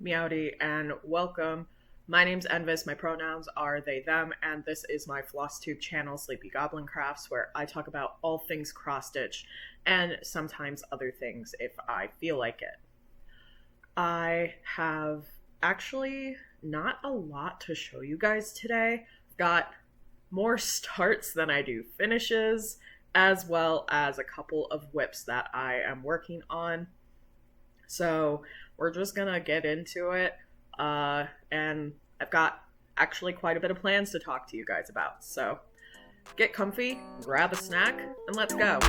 Meowdy, and welcome. My name's en-viss, my pronouns are they, them, and this is my Flosstube channel, Sleepy Goblin Crafts, where I talk about all things cross-stitch, and sometimes other things if I feel like it. I have actually not a lot to show you guys today. I've got more starts than I do finishes, as well as a couple of whips that I am working on. So we're just gonna get into it, and I've got actually quite a bit of plans to talk to you guys about. So get comfy, grab a snack, and let's go.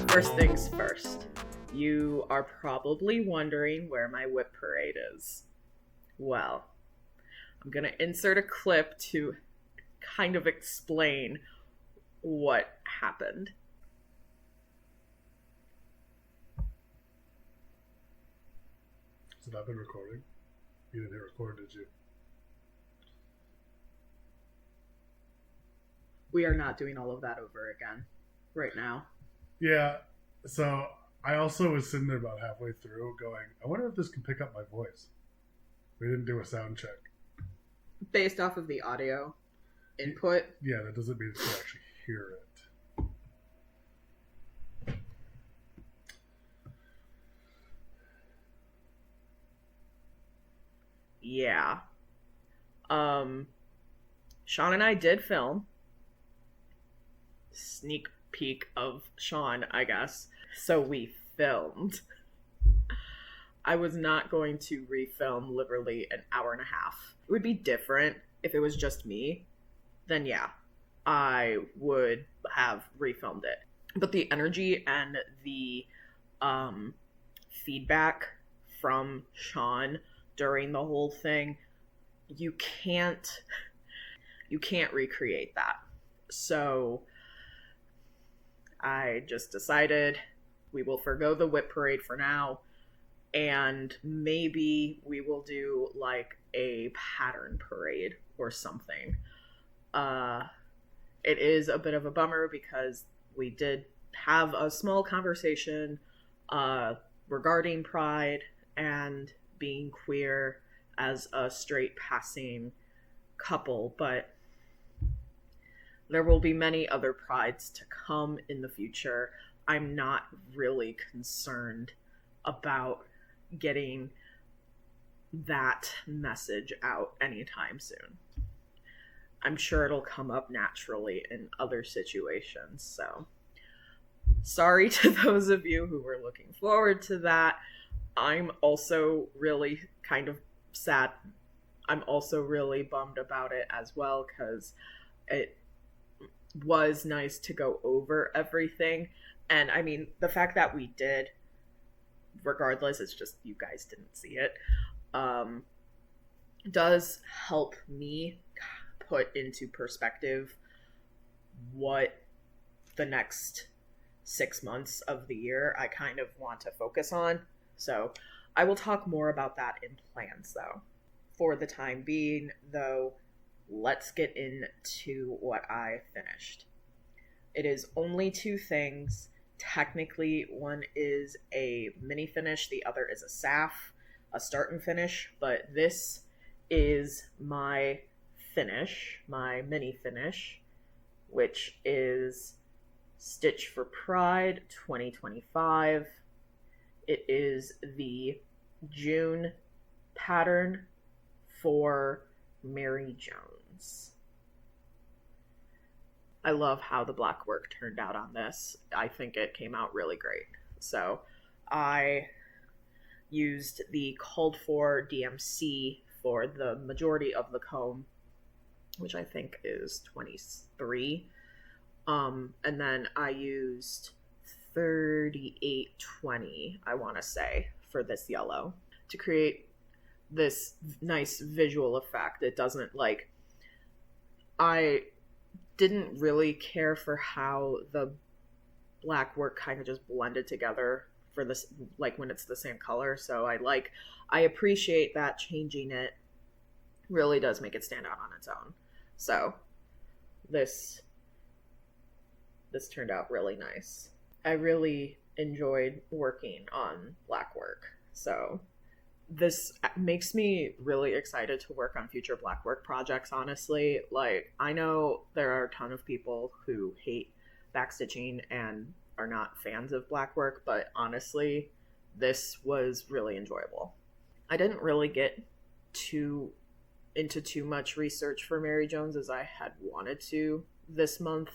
First things first, you are probably wondering where my whip parade is. Well, I'm going to insert a clip to kind of explain what happened. Has it not been recording? You didn't hit record, did you? We are not doing all of that over again right now. Yeah, so I also was sitting there about halfway through going, I wonder if this can pick up my voice. We didn't do a sound check. Based off of the audio input. Yeah, that doesn't mean it's going to actually hear it. Yeah. Sean and I did film. Sneak peek of Sean, I guess. So we filmed. I was not going to refilm literally an hour and a half. It would be different if it was just me. Then yeah, I would have refilmed it. But the energy and the feedback from Sean during the whole thing, you can't recreate that. So I just decided we will forgo the whip parade for now, and maybe we will do like a pattern parade or something. It is a bit of a bummer because we did have a small conversation regarding pride and being queer as a straight passing couple, but there will be many other prides to come in the future. I'm not really concerned about getting that message out anytime soon. I'm sure it'll come up naturally in other situations. So sorry to those of you who were looking forward to that. I'm also really kind of sad. I'm also really bummed about it as well, because it was nice to go over everything. And I mean, the fact that we did, regardless, it's just you guys didn't see it, does help me put into perspective what the next 6 months of the year I kind of want to focus on. So I will talk more about that in plans, though. For the time being, though, let's get into what I finished. It is only two things. Technically, one is a mini finish, the other is a SAF, a start and finish, but this is my finish, my mini finish, which is Stitch for Pride 2025. It is the June pattern for Mary Jones. I love how the black work turned out on this. I think it came out really great. So I used the called for DMC for the majority of the comb, which I think is 23. And then I used 3820, I want to say, for this yellow to create this nice visual effect. It doesn't like, I didn't really care for how the black work kind of just blended together for this, like when it's the same color. So I appreciate that changing it really does make it stand out on its own. So this turned out really nice. I really enjoyed working on black work. So this makes me really excited to work on future black work projects, honestly. Like, I know there are a ton of people who hate backstitching and are not fans of black work, but honestly, this was really enjoyable. I didn't really get into too much research for Mary Jones as I had wanted to this month.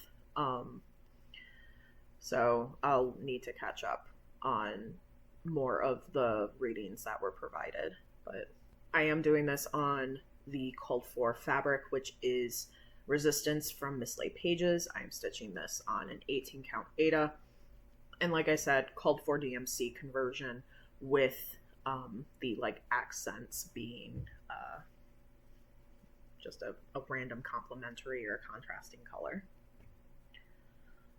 So I'll need to catch up on more of the readings that were provided. But I am doing this on the called for fabric, which is Resistance from Mislaid Pages. I'm stitching this on an 18 count Aida. And like I said, called for DMC conversion with the like accents being just a random complementary or contrasting color.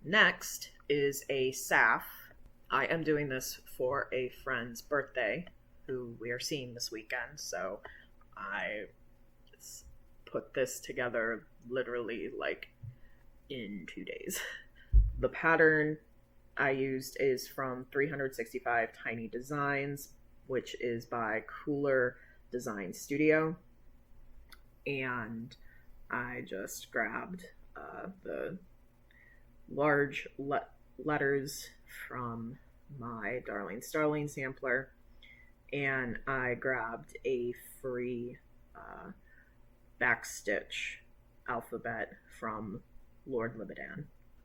Next is a SAF. I am doing this for a friend's birthday who we are seeing this weekend, so I put this together literally like in 2 days. The pattern I used is from 365 Tiny Designs, which is by Cooler Design Studio. And I just grabbed the large letters from my Darling Starling sampler, and I grabbed a free backstitch alphabet from Lord Libidan.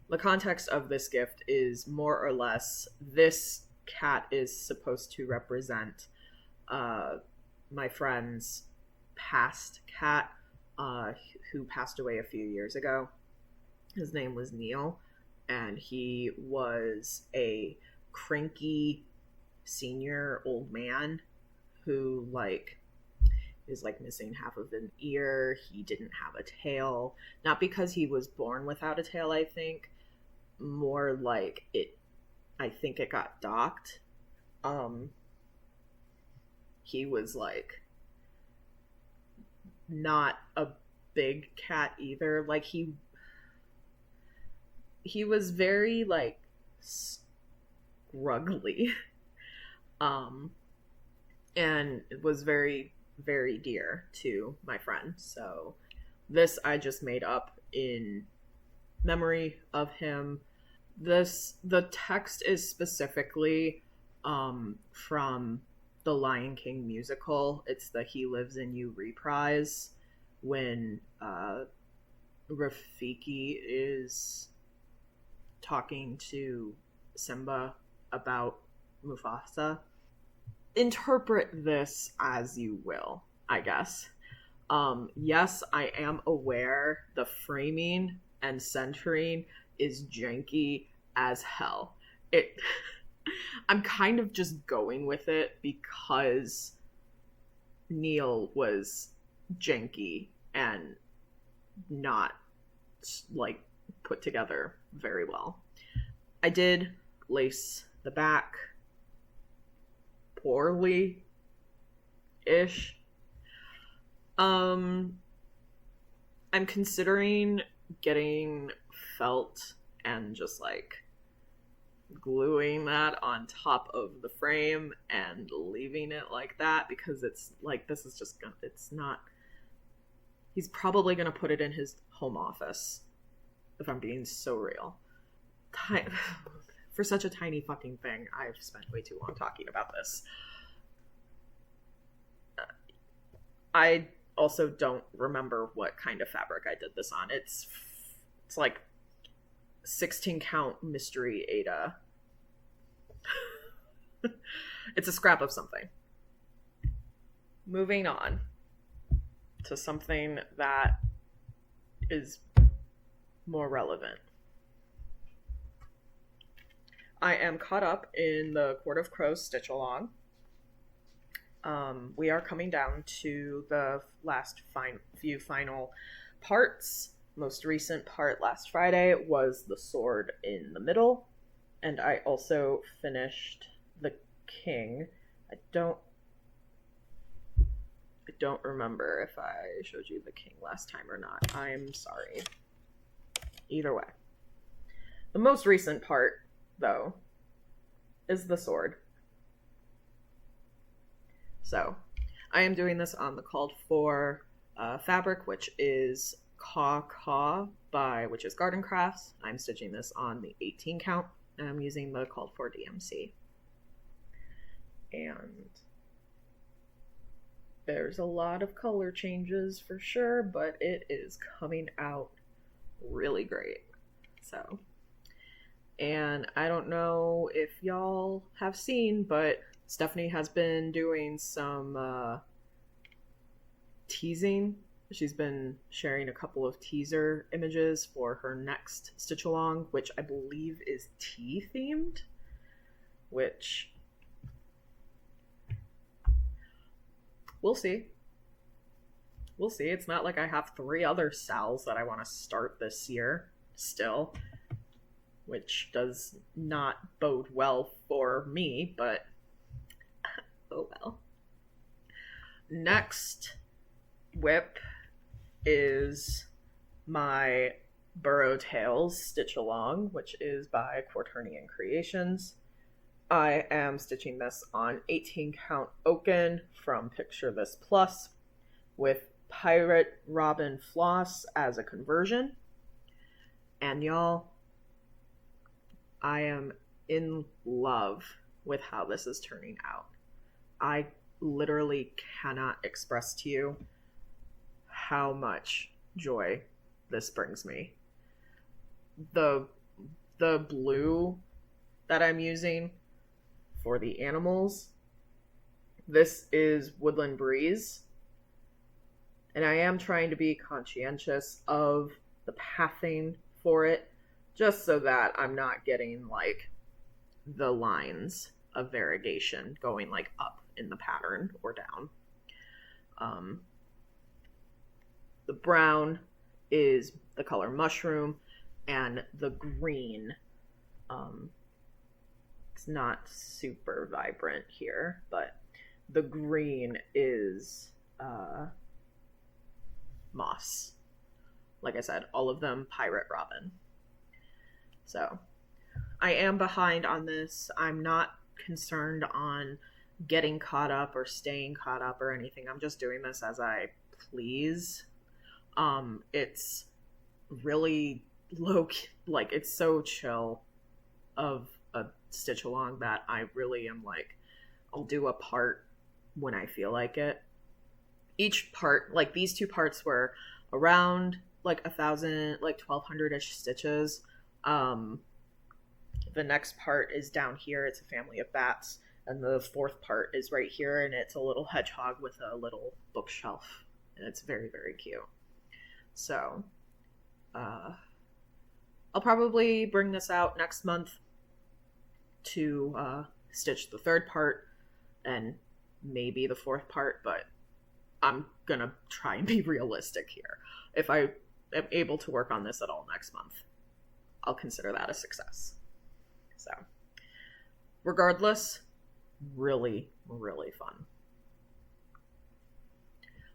The context of this gift is more or less, this cat is supposed to represent my friend's past cat who passed away a few years ago. His name was Neil, and he was a cranky senior old man who is missing half of an ear. He didn't have a tail, not because he was born without a tail. I think more like I think it got docked. He was like not a big cat either. Like he was very like scruggly, and it was very, very dear to my friend. So this I just made up in memory of him. The text is specifically from the Lion King musical. It's the He Lives in You reprise, when Rafiki is talking to Simba about Mufasa. Interpret this as you will, I guess. Yes, I am aware the framing and centering is janky as hell. I'm kind of just going with it because Neil was janky and not like put together very well. I did lace the back poorly ish. I'm considering getting felt and just like gluing that on top of the frame and leaving it like that, because it's like, this is just gonna, it's not, he's probably gonna put it in his home office, if I'm being so real. For such a tiny fucking thing, I've spent way too long talking about this. I also don't remember what kind of fabric I did this on. It's like 16 count mystery Aida. It's a scrap of something. Moving on to something that is more relevant. I am caught up in the Court of Crows stitch along. We are coming down to the last few final parts. Most recent part last Friday was the sword in the middle, and I also finished the king. I don't remember if I showed you the king last time or not. I'm sorry. Either way. The most recent part, though, is the sword. So, I am doing this on the called for fabric, which is Caw which is Garden Crafts. I'm stitching this on the 18 count, and I'm using the called for DMC. And there's a lot of color changes for sure, but it is coming out really great. So, and I don't know if y'all have seen, but Stephanie has been doing some teasing. She's been sharing a couple of teaser images for her next stitch along, which I believe is tea themed, which we'll see. We'll see. It's not like I have 3 other Sals that I want to start this year still, which does not bode well for me, but oh well. Next whip is my Burrow Tales Stitch Along, which is by Quaternion Creations. I am stitching this on 18 count Oaken from Picture This Plus with Pirate Robin Floss as a conversion. And y'all, I am in love with how this is turning out. I literally cannot express to you how much joy this brings me. The blue that I'm using for the animals, this is Woodland Breeze, and I am trying to be conscientious of the pathing for it, just so that I'm not getting like the lines of variegation going like up in the pattern or down. The brown is the color Mushroom, and the green, it's not super vibrant here, but the green is Moss. Like I said, all of them Pirate Robin. So I am behind on this. I'm not concerned on getting caught up or staying caught up or anything. I'm just doing this as I please. It's really low, like it's so chill of a stitch along that I really am like, I'll do a part when I feel like it. Each part, like these 2 parts were around like 1,000, like 1,200-ish stitches. The next part is down here. It's a family of bats. And the 4th part is right here, and it's a little hedgehog with a little bookshelf. And it's very, very cute. So, I'll probably bring this out next month to stitch the 3rd part and maybe the 4th part, but I'm gonna try and be realistic here. If I am able to work on this at all next month, I'll consider that a success. So, regardless, really, really fun.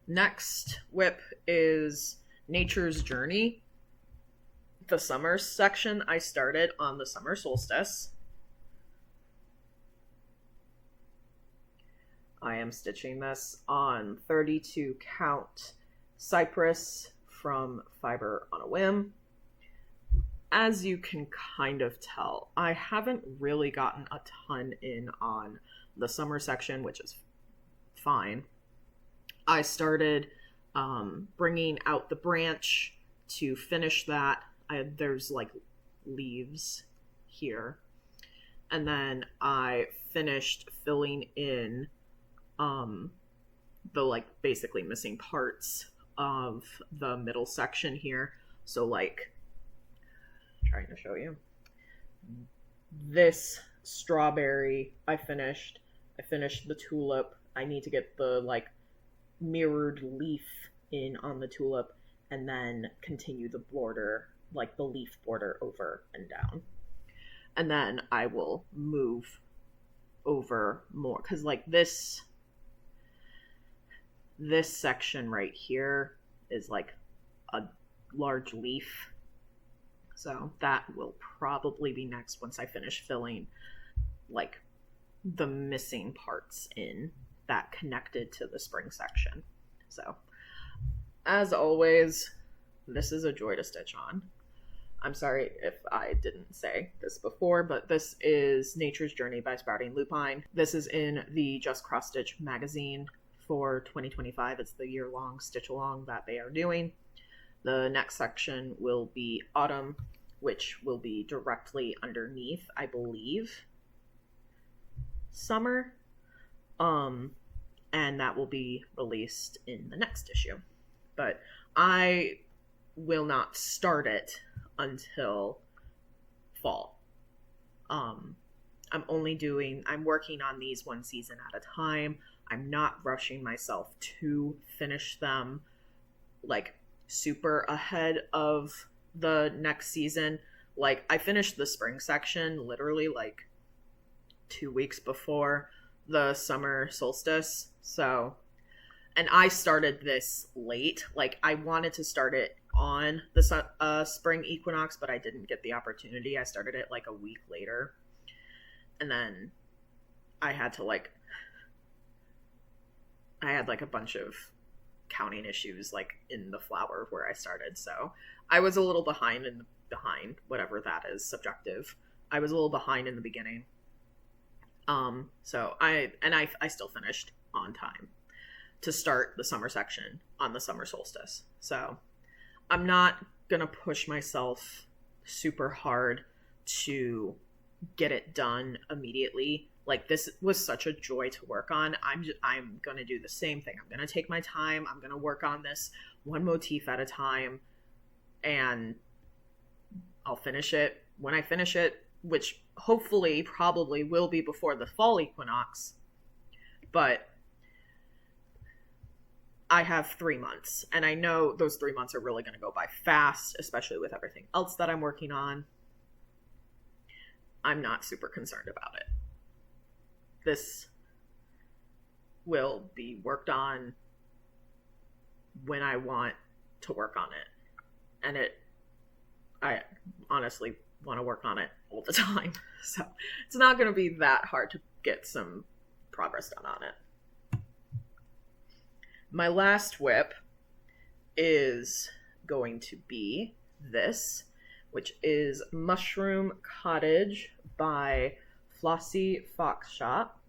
Next whip is Nature's Journey. The summer section I started on the summer solstice. I am stitching this on 32 count Cypress from Fiber On A Whim. As you can kind of tell, I haven't really gotten a ton in on the summer section, which is fine. I started bringing out the branch to finish that. There's like leaves here. And then I finished filling in the like basically missing parts of the middle section here. So like, trying to show you this strawberry I finished the tulip. I need to get the like mirrored leaf in on the tulip and then continue the border, like the leaf border over and down, and then I will move over more because like this This section right here is like a large leaf. So that will probably be next once I finish filling like the missing parts in that connected to the spring section. So as always, this is a joy to stitch on. I'm sorry if I didn't say this before, but this is Nature's Journey by Sprouting Lupine. This is in the Just Cross Stitch magazine for 2025. It's the year-long stitch-along that they are doing. The next section will be Autumn, which will be directly underneath, I believe, Summer. And that will be released in the next issue. But I will not start it until fall. I'm working on these one season at a time. I'm not rushing myself to finish them like super ahead of the next season. Like, I finished the spring section literally like 2 weeks before the summer solstice. So, and I started this late. Like, I wanted to start it on the spring equinox, but I didn't get the opportunity. I started it like a week later. And then I had a bunch of counting issues like in the flower where I started. So I was a little behind, whatever that is, subjective. I was a little behind in the beginning. So I still finished on time to start the summer section on the summer solstice. So I'm not going to push myself super hard to get it done immediately. Like, this was such a joy to work on. I'm going to do the same thing. I'm going to take my time. I'm going to work on this one motif at a time, and I'll finish it when I finish it, which hopefully probably will be before the fall equinox. But I have 3 months, and I know those 3 months are really going to go by fast, especially with everything else that I'm working on. I'm not super concerned about it. This will be worked on when I want to work on it. And I honestly want to work on it all the time. So it's not going to be that hard to get some progress done on it. My last whip is going to be this, which is Mushroom Cottage by Flossie Fox Shop.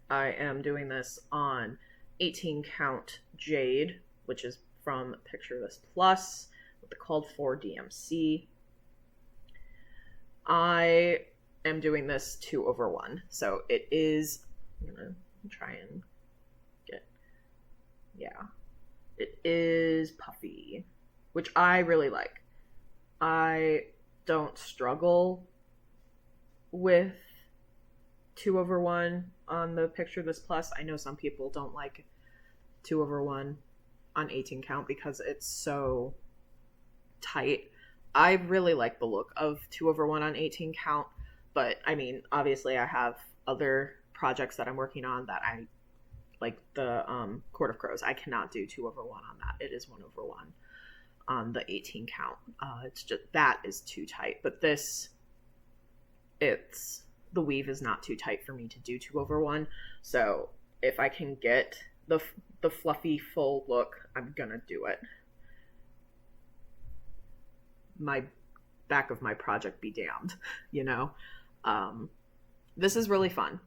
I am doing this on 18 count jade, which is from Picture This Plus with the called for DMC. I am doing this 2/1, so it is, I'm gonna try and get, yeah, it is puffy, which I really like. I don't struggle with 2/1 on the Picture This Plus. I know some people don't like 2/1 on 18 count because it's so tight. I really like the look of 2/1 on 18 count, but I mean, obviously I have other projects that I'm working on that I like. The Court of Crows, I cannot do 2/1 on that. It is 1/1 on the 18 count. It's just, that is too tight. But this, the weave is not too tight for me to do 2/1. So if I can get the fluffy full look, I'm gonna do it. My back of my project be damned, you know. This is really fun.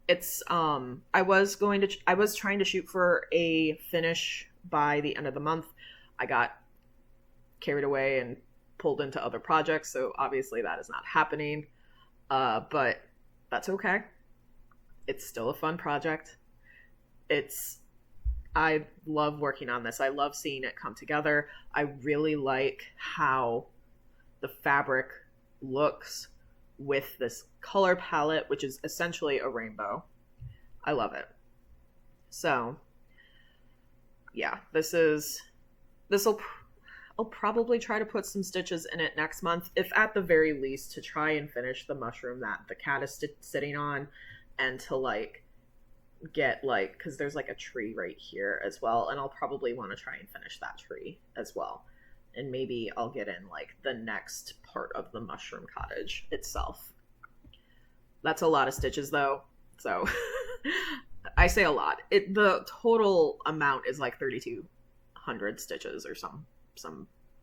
It's I was trying to shoot for a finish by the end of the month. I got carried away and pulled into other projects, so obviously that is not happening. But that's okay. It's still a fun project. I love working on this. I love seeing it come together. I really like how the fabric looks with this color palette, which is essentially a rainbow. I love it. So yeah, I'll probably try to put some stitches in it next month, if at the very least to try and finish the mushroom that the cat is sitting on, and to like get like, because there's like a tree right here as well, and I'll probably want to try and finish that tree as well. And maybe I'll get in like the next part of the mushroom cottage itself. That's a lot of stitches though, so I say a lot. The total amount is like 3,200 stitches or some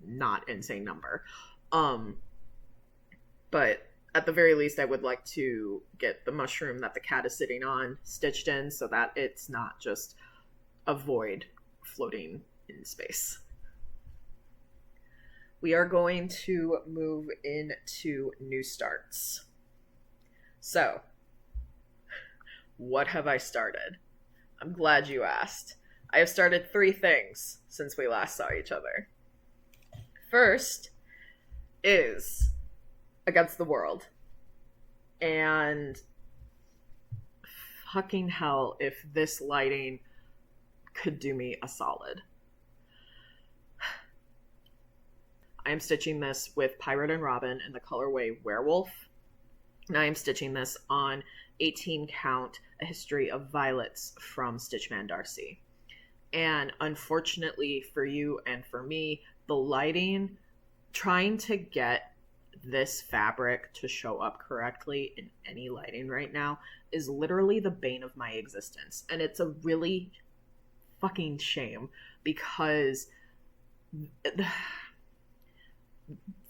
not insane number. But at the very least, I would like to get the mushroom that the cat is sitting on stitched in so that it's not just a void floating in space. We are going to move into new starts. So, what have I started? I'm glad you asked. I have started 3 things since we last saw each other. First is Against the World. And fucking hell, if this lighting could do me a solid. I am stitching this with Pirate and Robin in the colorway Werewolf. And I am stitching this on 18 count, A History of Violets from StitchManDarcy. And unfortunately for you and for me, the lighting, trying to get this fabric to show up correctly in any lighting right now is literally the bane of my existence. And it's a really fucking shame because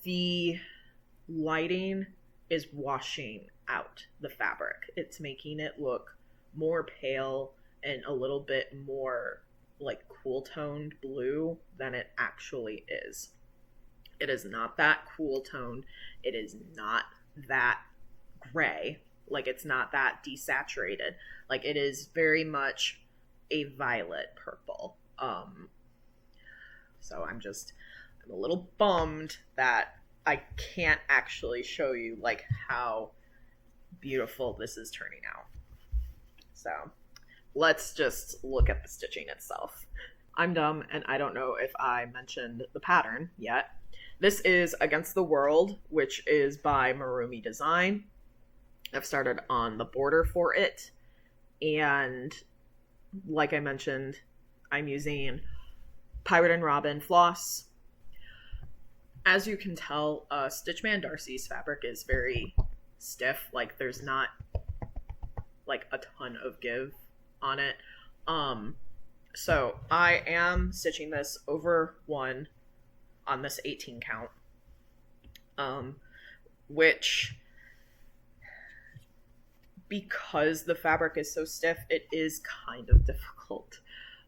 the lighting is washing out the fabric. It's making it look more pale and a little bit more like cool toned blue than it actually is. It is not that cool toned. It is not that gray. Like, it's not that desaturated. Like, it is very much a violet purple. So I'm a little bummed that I can't actually show you like how beautiful this is turning out. So let's just look at the stitching itself. I'm dumb and I don't know if I mentioned the pattern yet. This is Against the World, which is by Marumi Design. I've started on the border for it, and like I mentioned, I'm using Pirate and Robin floss. As you can tell, StitchManDarcy's fabric is very stiff. Like, there's not like a ton of give on it. So I am stitching this over 1 on this 18 count, which, because the fabric is so stiff, it is kind of difficult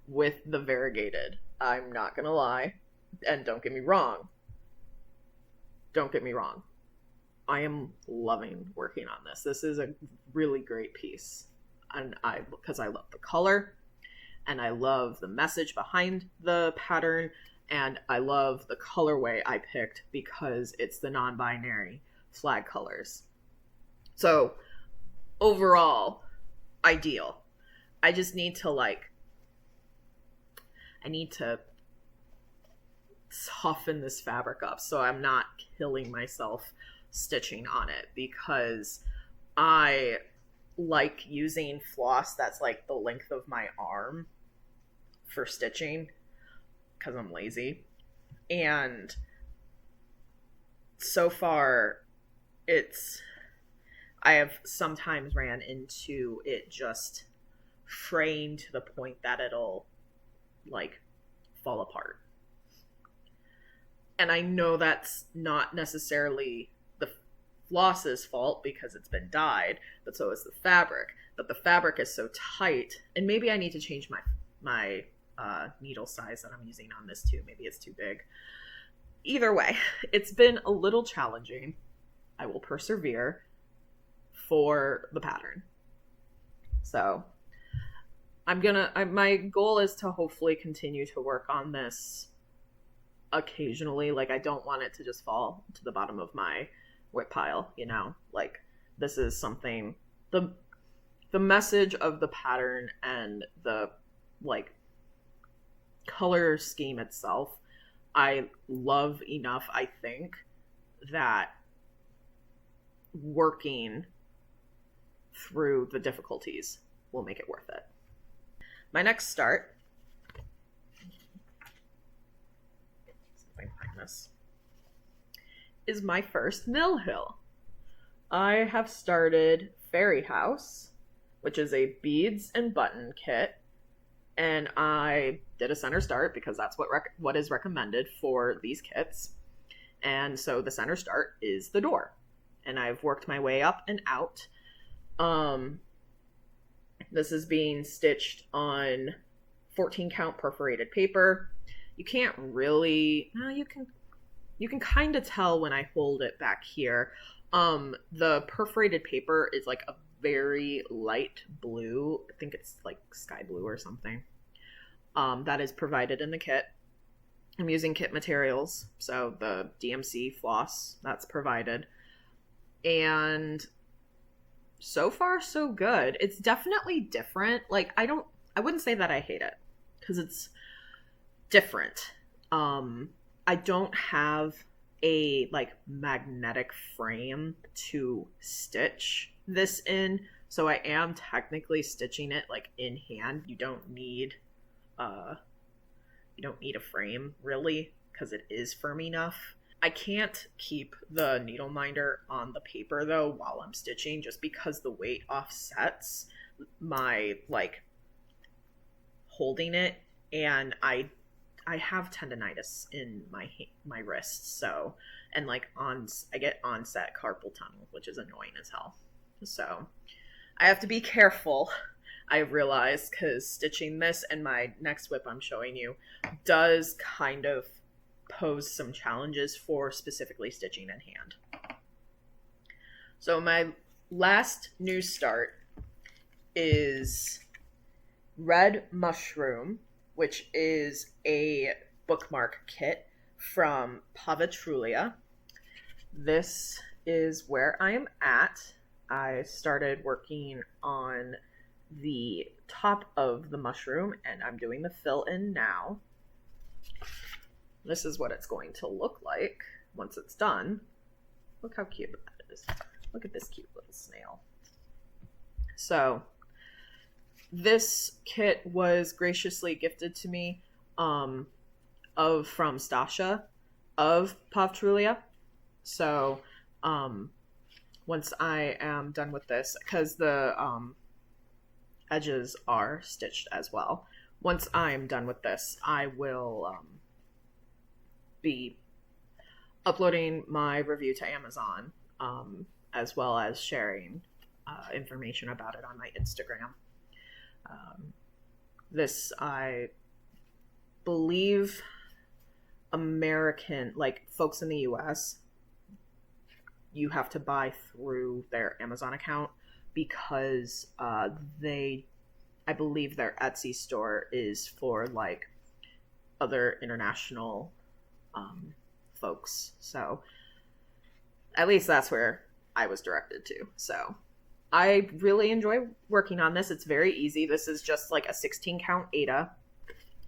with the variegated. I'm not gonna lie, and don't get me wrong, I am loving working on this. This is a really great piece, and because I love the color, and I love the message behind the pattern, and I love the colorway I picked because it's the non-binary flag colors. So overall, ideal. I just need to soften this fabric up so I'm not killing myself stitching on it, because I like using floss that's like the length of my arm for stitching because I'm lazy. And so far I have sometimes ran into it just fraying to the point that it'll like fall apart. And I know that's not necessarily the floss's fault because it's been dyed, but so is the fabric. But the fabric is so tight, and maybe I need to change my needle size that I'm using on this too. Maybe it's too big. Either way, it's been a little challenging. I will persevere for the pattern. So my goal is to hopefully continue to work on this occasionally. Like, I don't want it to just fall to the bottom of my whip pile, you know? Like, this is something, the message of the pattern and the like color scheme itself, I love enough, I think, that working through the difficulties will make it worth it. My next start, is my first mill hill. I have started Fairy House, which is a beads and button kit, and I did a center start because that's what is recommended for these kits. And so the center start is the door, and I've worked my way up and out. This is being stitched on 14 count perforated paper. You can't really, no, you can kind of tell when I hold it back here. The perforated paper is like a very light blue. I think it's like sky blue or something. That is provided in the kit. I'm using kit materials, so the DMC floss, that's provided. And so far, so good. It's definitely different. Like, I wouldn't say that I hate it, because it's different. I don't have a like magnetic frame to stitch this in, so I am technically stitching it like in hand. You don't need a frame really, because it is firm enough. I can't keep the needle minder on the paper though while I'm stitching, just because the weight offsets my like holding it, and I have tendonitis in my wrists, so, and like I get onset carpal tunnel, which is annoying as hell. So I have to be careful, I realize, because stitching this and my next whip I'm showing you does kind of pose some challenges for specifically stitching in hand. So my last new start is Red Mushroom, which is a bookmark kit from Pavitrulia. This is where I am at. I started working on the top of the mushroom, and I'm doing the fill in now. This is what it's going to look like once it's done. Look how cute that is. Look at this cute little snail. So this kit was graciously gifted to me from Stasha of Pavitrulia. So once I am done with this, because the edges are stitched as well, once I'm done with this, I will be uploading my review to Amazon, as well as sharing information about it on my Instagram. This, I believe, American, like folks in the US, you have to buy through their Amazon account, because I believe their Etsy store is for like other international folks. So at least that's where I was directed to. So I really enjoy working on this. It's very easy. This is just like a 16 count Aida.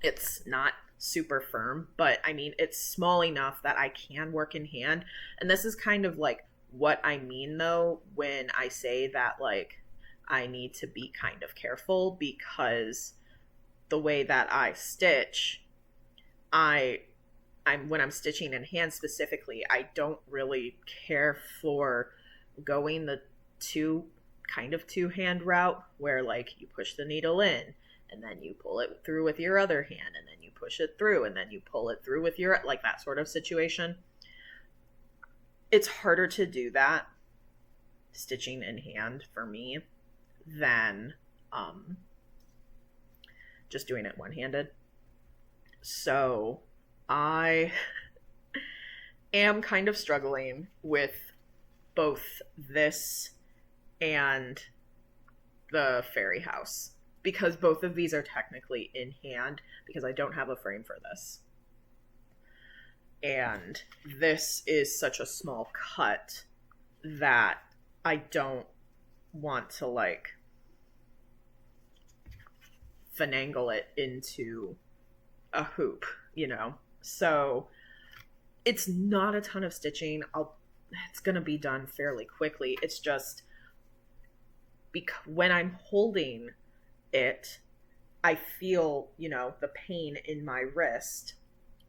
It's not super firm, but I mean, it's small enough that I can work in hand. And this is kind of like what I mean though when I say that like I need to be kind of careful, because the way that I stitch, when I'm stitching in hand specifically, I don't really care for going the two hand route, where like you push the needle in and then you pull it through with your other hand, and then you push it through and then you pull it through with your, like that sort of situation. It's harder to do that stitching in hand for me than just doing it one-handed. So I am kind of struggling with both this and the Fairy House, because both of these are technically in hand, because I don't have a frame for this. And this is such a small cut that I don't want to like finagle it into a hoop, you know? So it's not a ton of stitching. It's going to be done fairly quickly. It's just when I'm holding it, I feel, you know, the pain in my wrist.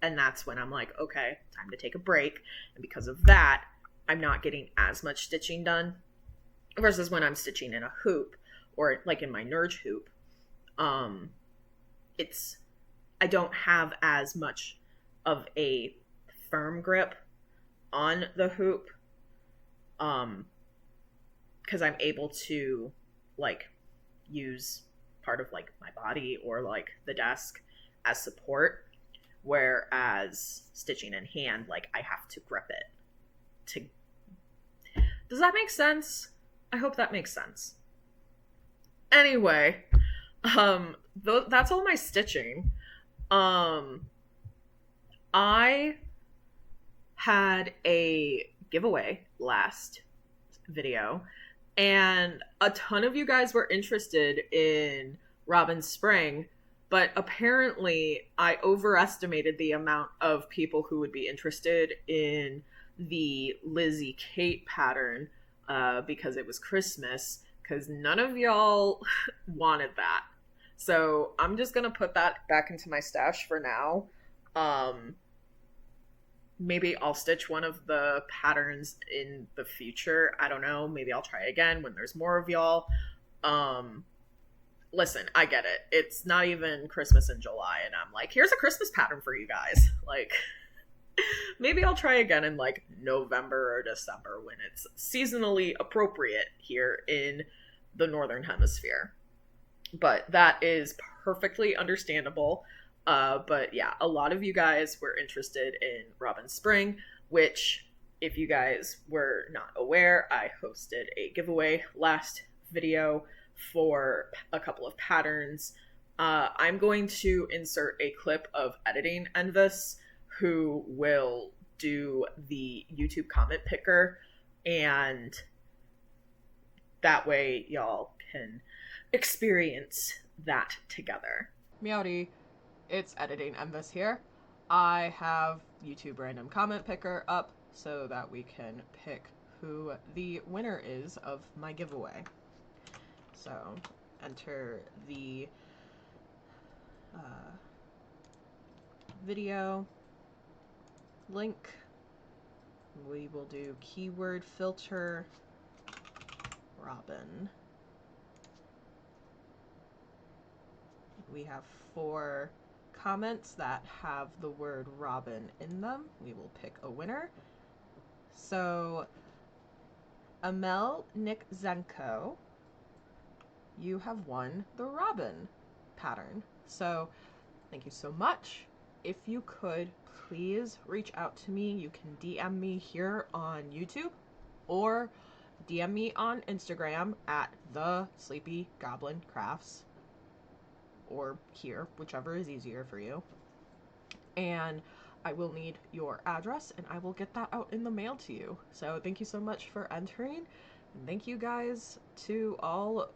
And that's when I'm like, okay, time to take a break. And because of that, I'm not getting as much stitching done versus when I'm stitching in a hoop or like in my Nerge hoop. I don't have as much of a firm grip on the hoop. Because I'm able to like use part of like my body or like the desk as support, whereas stitching in hand, like I have to grip it to. Does that make sense? I hope that makes sense. Anyway, that's all my stitching. I had a giveaway last video, and a ton of you guys were interested in Robin Spring, but apparently I overestimated the amount of people who would be interested in the Lizzie Kate pattern because it was Christmas, because none of y'all wanted that. So I'm just gonna put that back into my stash for now. Maybe I'll stitch one of the patterns in the future. I don't know. Maybe I'll try again when there's more of y'all. Listen, I get it. It's not even Christmas in July, and I'm like, here's a Christmas pattern for you guys. Like, maybe I'll try again in like November or December when it's seasonally appropriate here in the Northern Hemisphere. But that is perfectly understandable. But yeah, a lot of you guys were interested in Robin Spring, which, if you guys were not aware, I hosted a giveaway last video for a couple of patterns. I'm going to insert a clip of editing en-viss, who will do the YouTube comment picker, and that way y'all can experience that together. Meowdy. It's editing en-viss here. I have YouTube random comment picker up so that we can pick who the winner is of my giveaway. So enter the video link. We will do keyword filter Robin. We have 4 comments that have the word Robin in them. We will pick a winner. So, Amel Nick Zenko, you have won the Robin pattern. So, thank you so much. If you could, please reach out to me. You can DM me here on YouTube or DM me on Instagram at The Sleepy Goblin Crafts, or here, whichever is easier for you. And I will need your address, and I will get that out in the mail to you. So thank you so much for entering, and thank you guys to all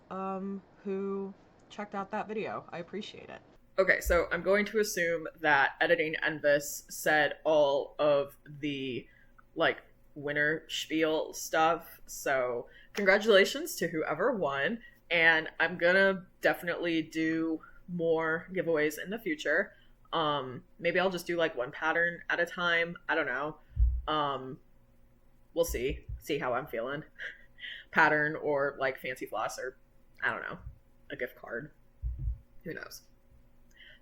who checked out that video. I appreciate it. Okay, so I'm going to assume that editing en-viss said all of the like winner spiel stuff. So congratulations to whoever won, and I'm gonna definitely do more giveaways in the future. Maybe I'll just do like one pattern at a time. I don't know. We'll see how I'm feeling. Pattern or like fancy floss, or I don't know, a gift card. Who knows?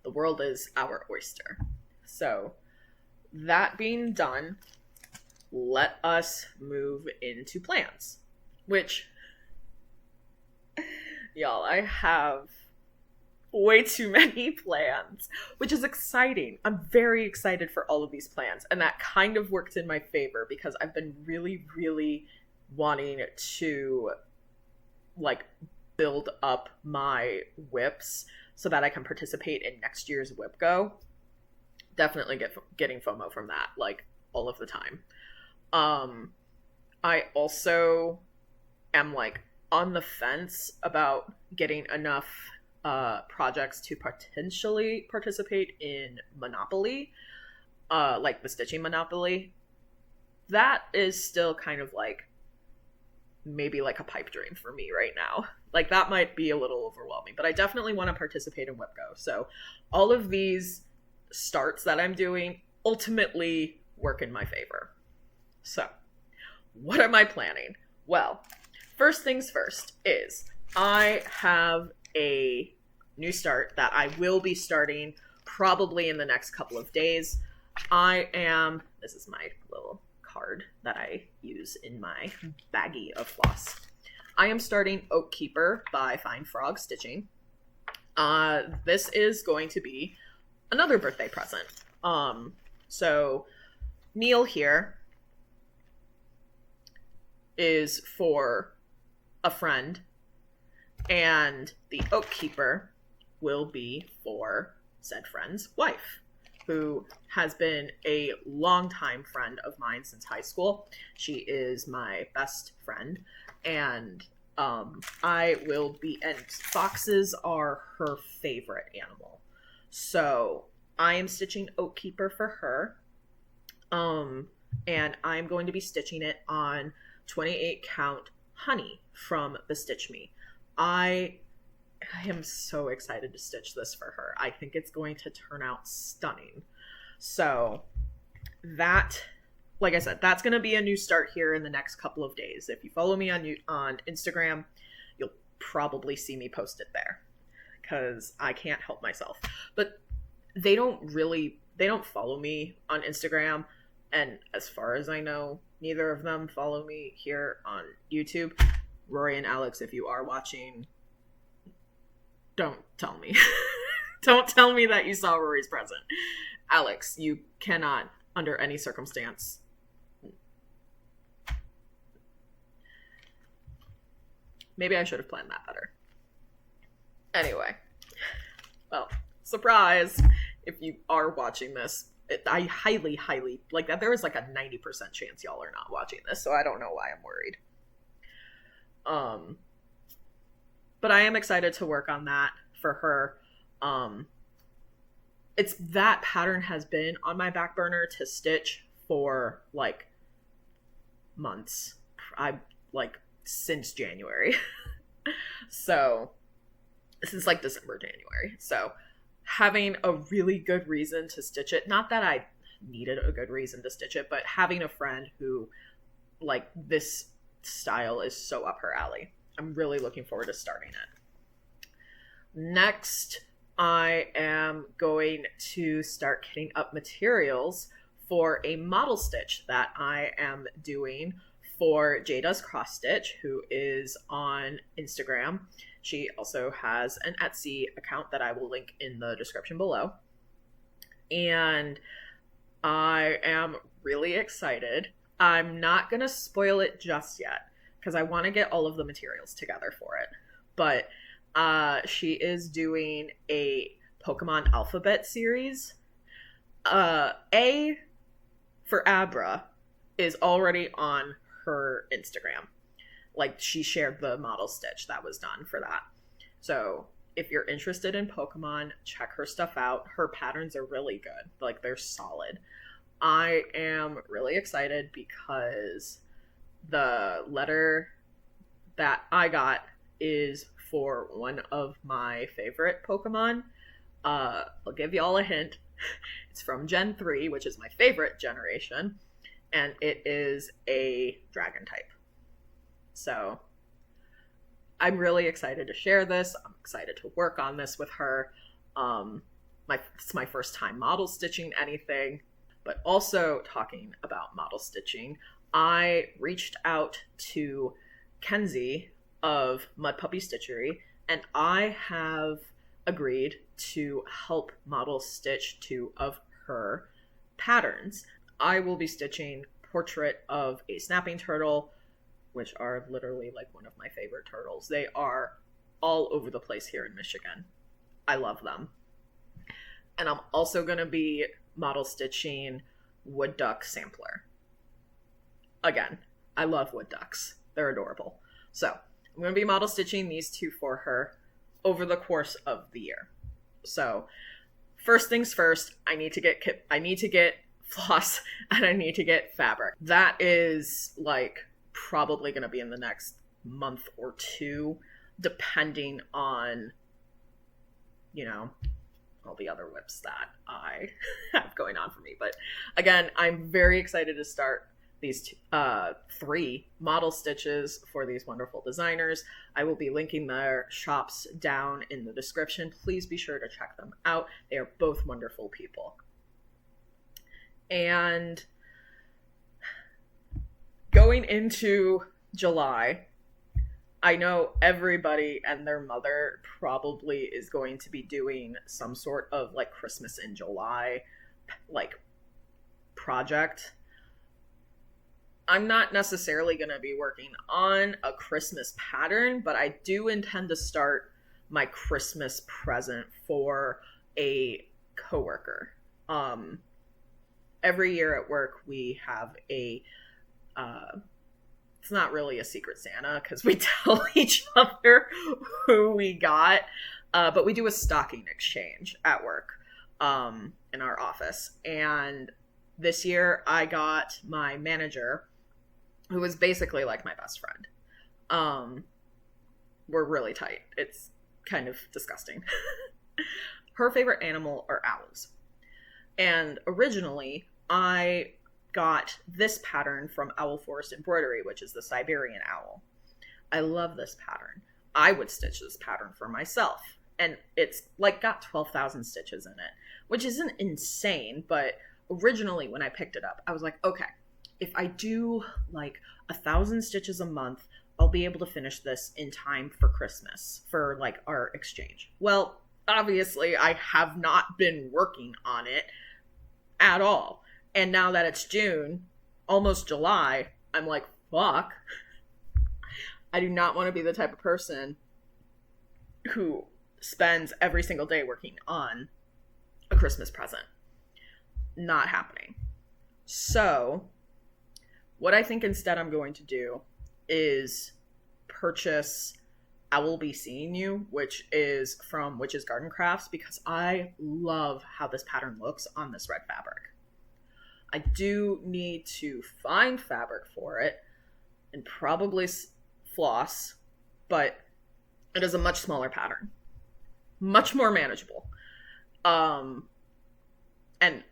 The world is our oyster. So that being done, let us move into plans, which, y'all, I have way too many plans, which is exciting. I'm very excited for all of these plans, and that kind of worked in my favor because I've been really, really wanting to like build up my whips so that I can participate in next year's whip go. Definitely getting FOMO from that, like, all of the time. I also am like on the fence about getting enough projects to potentially participate in Monopoly, like the stitching Monopoly. That is still kind of like maybe like a pipe dream for me right now. Like that might be a little overwhelming, but I definitely want to participate in WhipGo. So all of these starts that I'm doing ultimately work in my favor. So what am I planning? Well, first things first is I have a new start that I will be starting probably in the next couple of days. This is my little card that I use in my baggie of floss. I am starting Oak Keeper by Fine Frog Stitching. This is going to be another birthday present. So Neil here is for a friend, and the Oak Keeper will be for said friend's wife, who has been a longtime friend of mine since high school. She is my best friend, and and foxes are her favorite animal. So I am stitching Oak Keeper for her, and I'm going to be stitching it on 28 count honey from BeStitchMe. I am so excited to stitch this for her. I think it's going to turn out stunning. So that, like I said, that's going to be a new start here in the next couple of days. If you follow me on Instagram, you'll probably see me post it there because I can't help myself. But they don't follow me on Instagram. And as far as I know, neither of them follow me here on YouTube. Rory and Alex, if you are watching, don't tell me. Don't tell me that you saw Rory's present. Alex, you cannot, under any circumstance. Maybe I should have planned that better. Anyway. Well, surprise. If you are watching this, I highly, like that. There is like a 90% chance y'all are not watching this, so I don't know why I'm worried. But I am excited to work on that for her. It's that pattern has been on my back burner to stitch for like months. Since January. So since like December, January. So having a really good reason to stitch it, not that I needed a good reason to stitch it, but having a friend who like this style is so up her alley. I'm really looking forward to starting it. Next, I am going to start kitting up materials for a model stitch that I am doing for Jada's Cross Stitch, who is on Instagram. She also has an Etsy account that I will link in the description below. And I am really excited. I'm not going to spoil it just yet because I want to get all of the materials together for it. But she is doing a Pokemon alphabet series. A for Abra is already on her Instagram. Like, she shared the model stitch that was done for that. So if you're interested in Pokemon, check her stuff out. Her patterns are really good. Like, they're solid. I am really excited because the letter that I got is for one of my favorite Pokemon. I'll give y'all a hint. It's from Gen 3, which is my favorite generation, and it is a dragon type. So I'm really excited to share this. I'm excited to work on this with her. It's my first time model stitching anything, but also talking about model stitching, I reached out to Kenzie of Mud Puppy Stitchery, and I have agreed to help model stitch 2 of her patterns. I will be stitching Portrait of a Snapping Turtle, which are literally like one of my favorite turtles. They are all over the place here in Michigan. I love them. And I'm also going to be model stitching Wood Duck Sampler. Again, I love wood ducks. They're adorable. So I'm going to be model stitching these 2 for her over the course of the year. So first things first, I need to get floss and I need to get fabric. That is like probably going to be in the next month or two, depending on, you know, all the other whips that I have going on for me. But again, I'm very excited to start these 3 model stitches for these wonderful designers. I will be linking their shops down in the description. Please be sure to check them out. They are both wonderful people. And going into July, I know everybody and their mother probably is going to be doing some sort of like Christmas in July like project. I'm not necessarily going to be working on a Christmas pattern, but I do intend to start my Christmas present for a coworker. Every year at work we have a it's not really a secret Santa because we tell each other who we got, but we do a stocking exchange at work in our office. And this year I got my manager, who was basically like my best friend. We're really tight. It's kind of disgusting. Her favorite animal are owls. And originally I got this pattern from Owl Forest Embroidery, which is the Siberian owl. I love this pattern. I would stitch this pattern for myself. And it's like got 12,000 stitches in it, which isn't insane, but originally when I picked it up, I was like, okay, if I do like 1,000 stitches a month, I'll be able to finish this in time for Christmas, for like our exchange. Well, obviously I have not been working on it at all. And now that it's June, almost July, I'm like, fuck. I do not want to be the type of person who spends every single day working on a Christmas present. Not happening. So, what I think instead I'm going to do is purchase I Will Be Seeing You, which is from Witch's Garden Crafts, because I love how this pattern looks on this red fabric. I do need to find fabric for it and probably floss, but it is a much smaller pattern. Much more manageable. And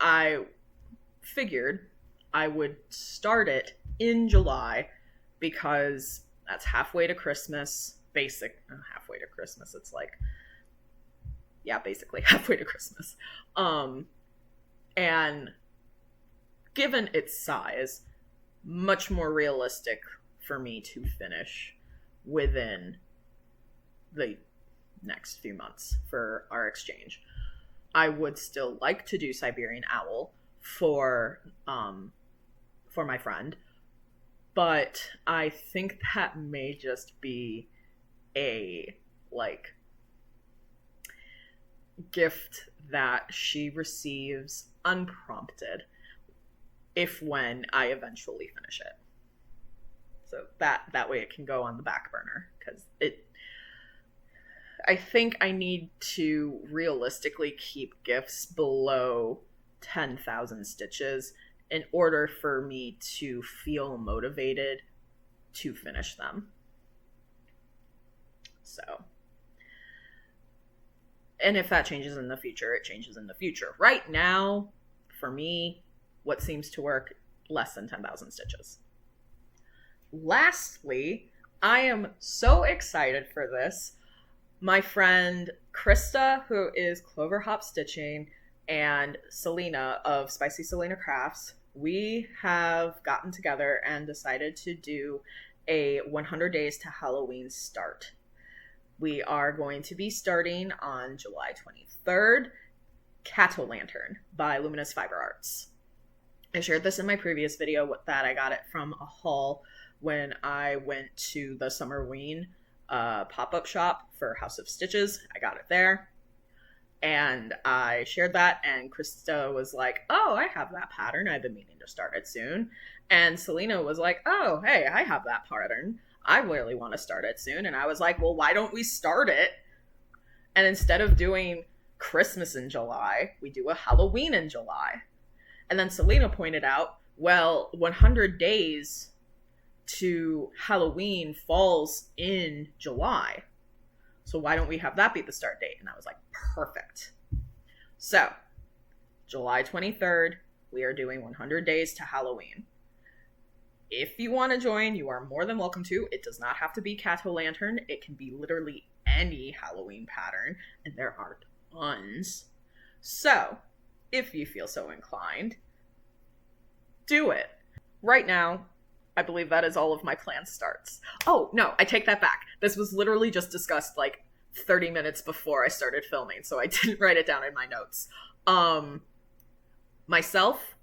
I figured I would start it in July because that's halfway to Christmas. Halfway to Christmas. It's like, yeah, basically halfway to Christmas. And given its size, much more realistic for me to finish within the next few months for our exchange. I would still like to do Siberian Owl for my friend, but I think that may just be a like gift that she receives unprompted if when I eventually finish it. So that way it can go on the back burner, because I think I need to realistically keep gifts below 10,000 stitches in order for me to feel motivated to finish them. So, and if that changes in the future, it changes in the future. Right now, for me, what seems to work, less than 10,000 stitches. Lastly, I am so excited for this. My friend Krista, who is Clover Hop Stitching, and Selena of Spicy Selena Crafts, we have gotten together and decided to do a 100 Days to Halloween start. We are going to be starting on July 23rd, Cat-O-Lantern by Luminous Fiber Arts. I shared this in my previous video that I got it from a haul when I went to the Summerween pop-up shop for House of Stitches. I got it there. And I shared that, and Krista was like, oh, I have that pattern. I've been meaning to start it soon. And Selena was like, oh, hey, I have that pattern. I really want to start it soon. And I was like, well, why don't we start it? And instead of doing Christmas in July, we do a Halloween in July. And then Selena pointed out, well, 100 days to Halloween falls in July. So why don't we have that be the start date? And I was like, perfect. So July 23rd, we are doing 100 days to Halloween. If you want to join, you are more than welcome to. It does not have to be Cat-O-Lantern. It can be literally any Halloween pattern, and there are tons. So, if you feel so inclined, do it. Right now, I believe that is all of my planned starts. Oh, no, I take that back. This was literally just discussed like 30 minutes before I started filming, so I didn't write it down in my notes. Myself,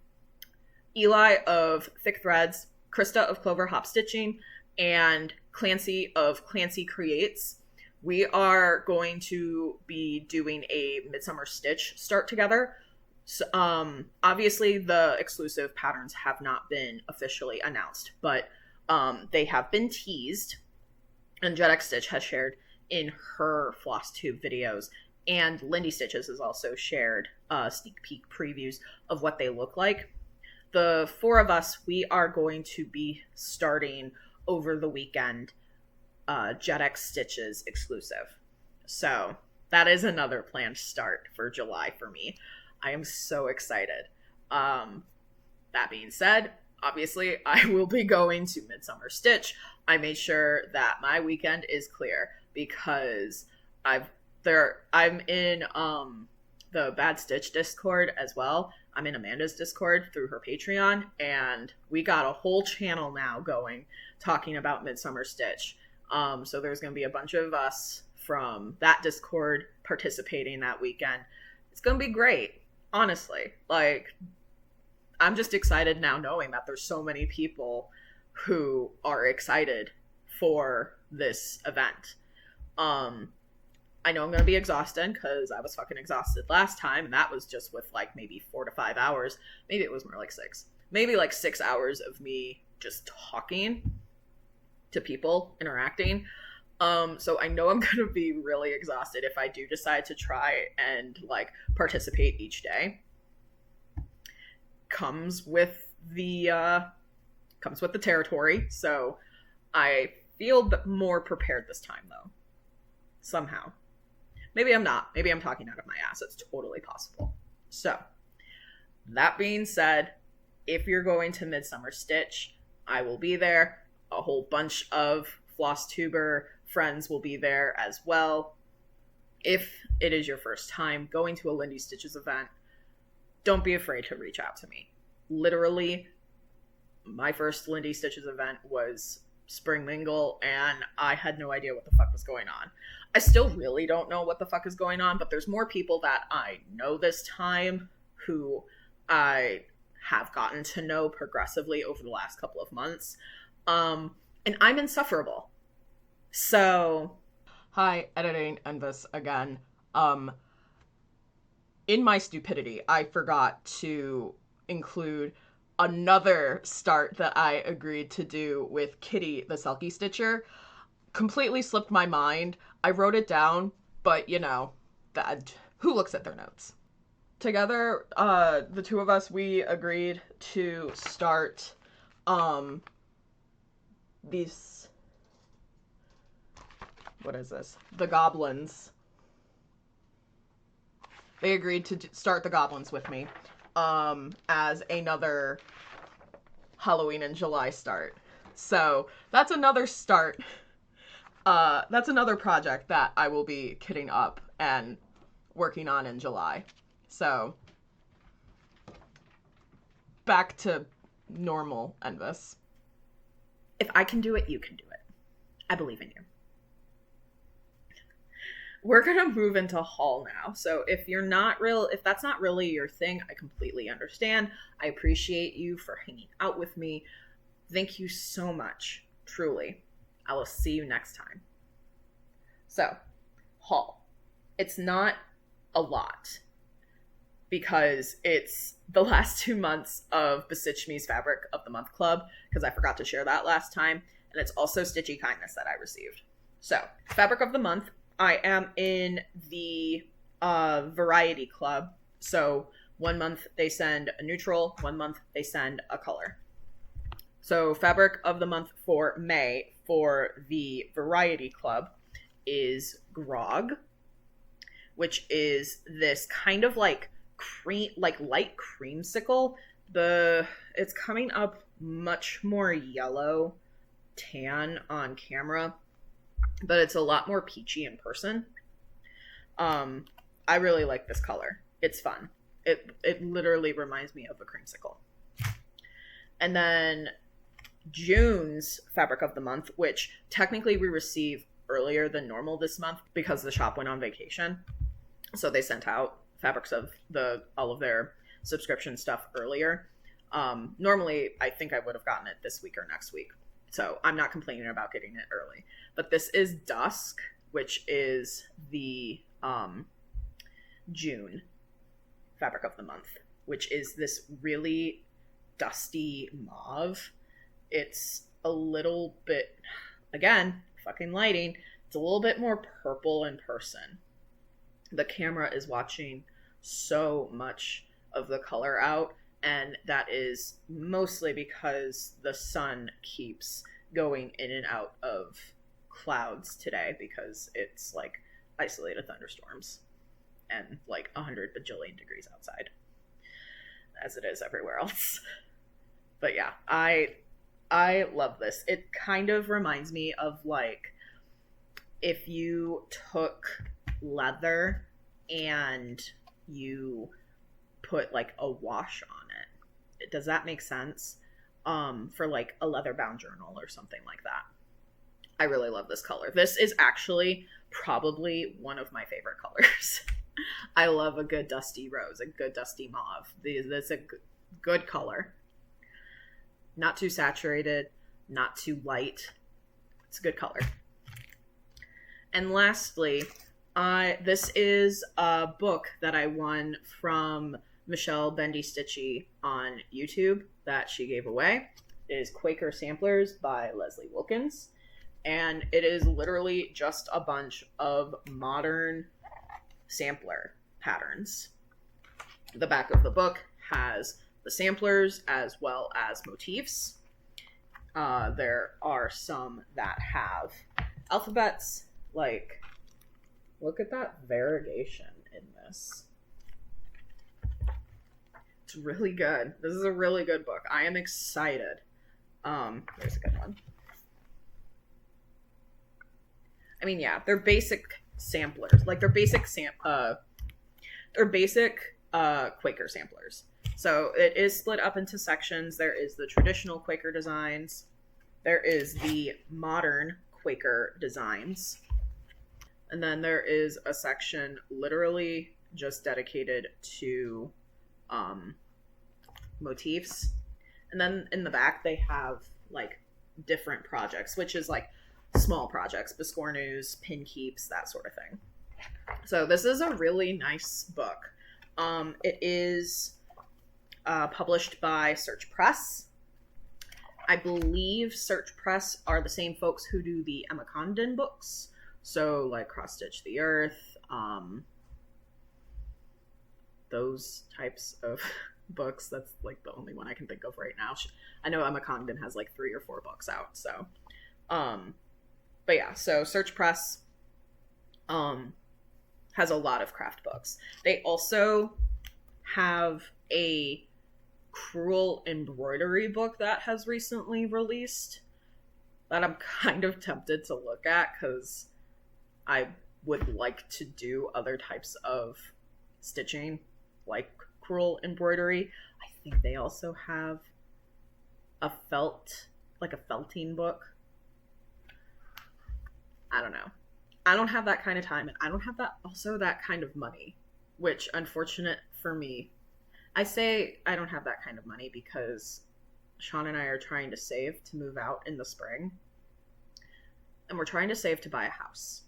Eli of Thick Threads, Krista of Clover Hop Stitching, and Clancy of Clancy Creates. We are going to be doing a Midsummer Stitch start together. So, obviously, the exclusive patterns have not been officially announced, but they have been teased, and JetX Stitch has shared in her Flosstube videos, and Lindy Stitches has also shared sneak peek previews of what they look like. The four of us, we are going to be starting over the weekend JetX Stitches exclusive. So that is another planned start for July for me. I am so excited. That being said, obviously I will be going to Midsummer Stitch. I made sure that my weekend is clear because I'm in the Bad Stitch Discord as well. I'm in Amanda's Discord through her Patreon, and we got a whole channel now going talking about Midsummer Stitch. So there's going to be a bunch of us from that Discord participating that weekend. It's going to be great, honestly. Like, I'm just excited now knowing that there's so many people who are excited for this event. I know I'm going to be exhausted because I was fucking exhausted last time, and that was just with like maybe 4 to 5 hours. Maybe it was more like 6. Maybe like 6 hours of me just talking to people, interacting. So I know I'm going to be really exhausted if I do decide to try and like participate each day. Comes with the territory. So I feel more prepared this time though. Somehow. Maybe I'm not. Maybe I'm talking out of my ass. It's totally possible. So, that being said, if you're going to Midsummer Stitch, I will be there. A whole bunch of Flosstuber friends will be there as well. If it is your first time going to a Lindy Stitches event, don't be afraid to reach out to me. Literally, my first Lindy Stitches event was Spring Mingle, and I had no idea what the fuck was going on. I still really don't know what the fuck is going on, but there's more people that I know this time who I have gotten to know progressively over the last couple of months. And I'm insufferable. So, hi, editing en-viss again. In my stupidity, I forgot to include another start that I agreed to do with Kitty the Selkie Stitcher. Completely slipped my mind. I wrote it down, but you know, that who looks at their notes? Together, the two of us, we agreed to start these, what is this? The Goblins. They agreed to start the Goblins with me as another Halloween in July start. So that's another start. That's another project that I will be kitting up and working on in July. So back to normal en-viss. If I can do it, you can do it. I believe in you. We're gonna move into haul now. So if that's not really your thing, I completely understand. I appreciate you for hanging out with me. Thank you so much. Truly. I will see you next time. So, haul. It's not a lot because it's the last 2 months of BeStitchMe's Fabric of the Month Club, because I forgot to share that last time, and it's also Stitchy Kindness that I received. So, Fabric of the Month, I am in the Variety Club. So, 1 month they send a neutral, 1 month they send a color. So fabric of the month for May for the Variety Club is Grog, which is this kind of like light creamsicle. It's coming up much more yellow tan on camera, but it's a lot more peachy in person. I really like this color. It's fun. It literally reminds me of a creamsicle. And then June's fabric of the month, which technically we receive earlier than normal this month because the shop went on vacation. So they sent out fabrics of all of their subscription stuff earlier. Normally, I think I would have gotten it this week or next week. So I'm not complaining about getting it early. But this is Dusk, which is the June fabric of the month, which is this really dusty mauve. It's a little bit, again, fucking lighting. It's a little bit more purple in person. The camera is watching so much of the color out, and that is mostly because the sun keeps going in and out of clouds today because it's like isolated thunderstorms and like 100 bajillion degrees outside, as it is everywhere else. But yeah, I love this. It kind of reminds me of like if you took leather and you put like a wash on it. Does that make sense? For like a leather bound journal or something like that. I really love this color. This is actually probably one of my favorite colors. I love a good dusty rose, a good dusty mauve. That's a good color. Not too saturated, not too light. It's a good color. And lastly, this is a book that I won from Michelle BeStitchMe on YouTube that she gave away. It is Quaker Samplers by Leslie Wilkins. And it is literally just a bunch of modern sampler patterns. The back of the book has the samplers as well as motifs. There are some that have alphabets, like, look at that variegation in this. It's really good. This is a really good book. I am excited. There's a good one. I mean, yeah, they're basic samplers. Like, they're basic Quaker samplers. So it is split up into sections. There is the traditional Quaker designs. There is the modern Quaker designs. And then there is a section literally just dedicated to motifs. And then in the back they have like different projects, which is like small projects, biscornus, pin keeps, that sort of thing. So this is a really nice book. It is published by Search Press. I believe Search Press are the same folks who do the Emma Condon books. So like Cross Stitch the Earth, those types of books. That's like the only one I can think of right now. I know Emma Condon has like 3 or 4 books out. So, but yeah, so Search Press has a lot of craft books. They also have a crewel embroidery book that has recently released that I'm kind of tempted to look at because I would like to do other types of stitching like crewel embroidery. I think they also have a felting book. I don't know. I don't have that kind of time, and I don't have that kind of money, which, unfortunate for me. I say I don't have that kind of money because Sean and I are trying to save to move out in the spring, and we're trying to save to buy a house.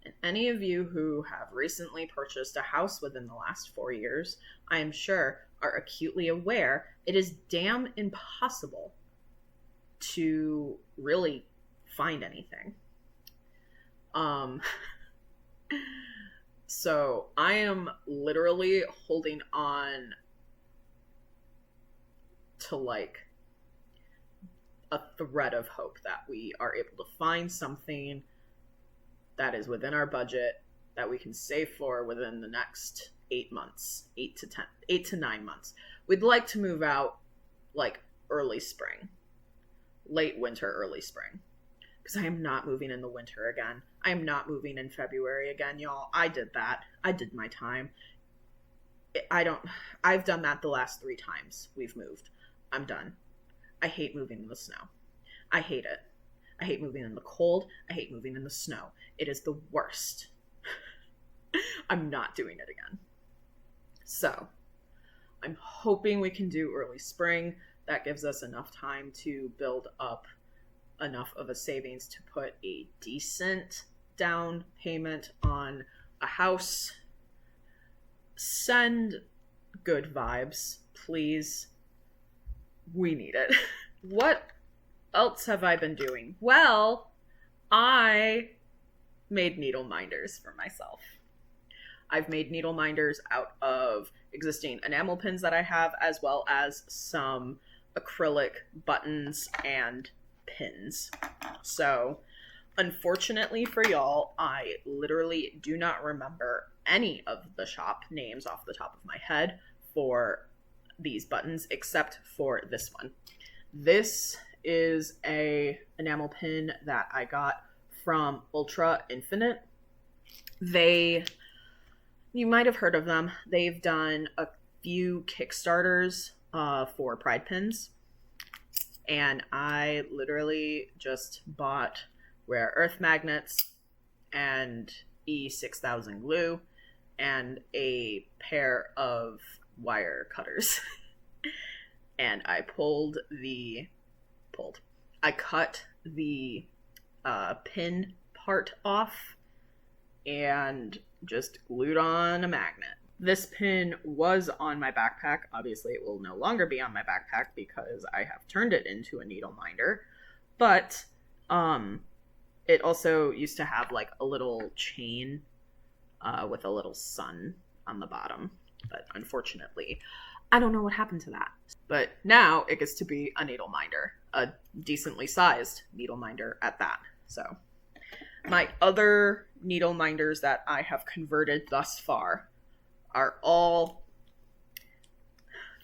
And any of you who have recently purchased a house within the last 4 years, I am sure, are acutely aware it is damn impossible to really find anything. So I am literally holding on to like a thread of hope that we are able to find something that is within our budget that we can save for within the next 8 months, 8 to 9 months. We'd like to move out like early spring, late winter, early spring, because I am not moving in the winter again. I am not moving in February again, y'all. I did that. I did my time. I've done that the last 3 times we've moved. I'm done. I hate moving in the snow. I hate it. I hate moving in the cold. I hate moving in the snow. It is the worst. I'm not doing it again. So, I'm hoping we can do early spring. That gives us enough time to build up enough of a savings to put a decent down payment on a house. Send good vibes, please. We need it. What else have I been doing? Well, I made needle minders for myself. I've made needle minders out of existing enamel pins that I have, as well as some acrylic buttons and pins. So, unfortunately for y'all, I literally do not remember any of the shop names off the top of my head for these buttons, except for this one. This is a enamel pin that I got from Ultra Infinite. You might have heard of them. They've done a few Kickstarters for Pride pins. And I literally just bought rare earth magnets and E6000 glue and a pair of wire cutters. And I cut the pin part off and just glued on a magnet. This pin was on my backpack. Obviously, it will no longer be on my backpack because I have turned it into a needle minder. But it also used to have like a little chain with a little sun on the bottom. But unfortunately, I don't know what happened to that. But now it gets to be a needle minder, a decently sized needle minder at that. So my other needle minders that I have converted thus far are all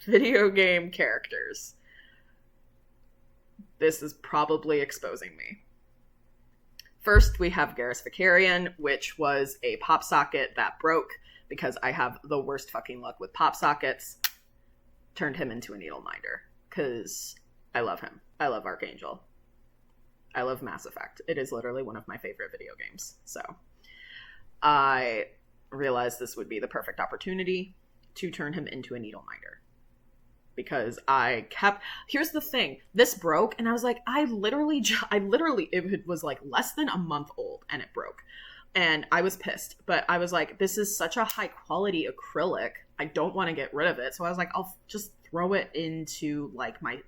video game characters. This is probably exposing me. First, we have Garrus Vicarian, which was a pop socket that broke because I have the worst fucking luck with pop sockets. Turned him into a needle minder because I love him. I love Archangel. I love Mass Effect. It is literally one of my favorite video games. So I realized this would be the perfect opportunity to turn him into a needle minder. Because here's the thing, this broke and I was like, it was like less than a month old and it broke. And I was pissed, but I was like, this is such a high quality acrylic. I don't want to get rid of it. So I was like, I'll just throw it into like my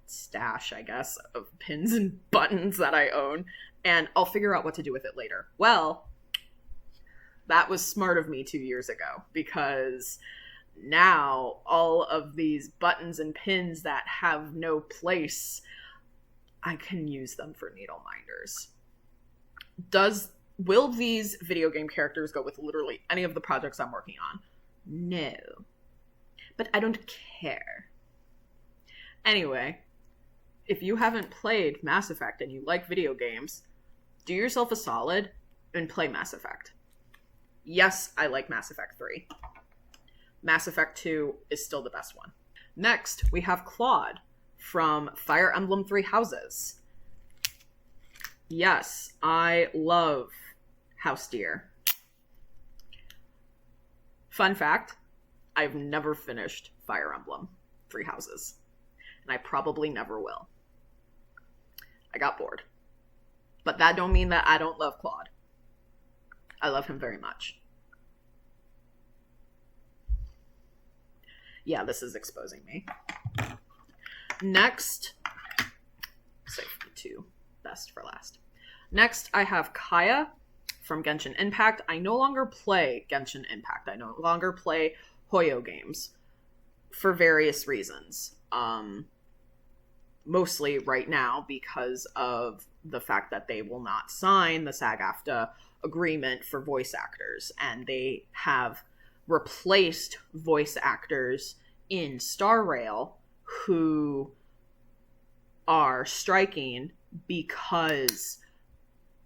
stash, I guess, of pins and buttons that I own, and I'll figure out what to do with it later. Well, that was smart of me 2 years ago, because now all of these buttons and pins that have no place, I can use them for needle minders. Will these video game characters go with literally any of the projects I'm working on? No. But I don't care. Anyway, if you haven't played Mass Effect and you like video games, do yourself a solid and play Mass Effect. Yes, I like Mass Effect 3. Mass Effect 2 is still the best one. Next, we have Claude from Fire Emblem Three Houses. Yes, I love House Deer. Fun fact, I've never finished Fire Emblem Three Houses, and I probably never will. I got bored. But that don't mean that I don't love Claude. I love him very much. Yeah, this is exposing me. Next, save the two best for last. Next, I have Kaya from Genshin Impact. I no longer play Genshin Impact. I no longer play Hoyo games for various reasons. mostly right now because of the fact that they will not sign the SAG-AFTRA agreement for voice actors, and they have replaced voice actors in Star Rail who are striking because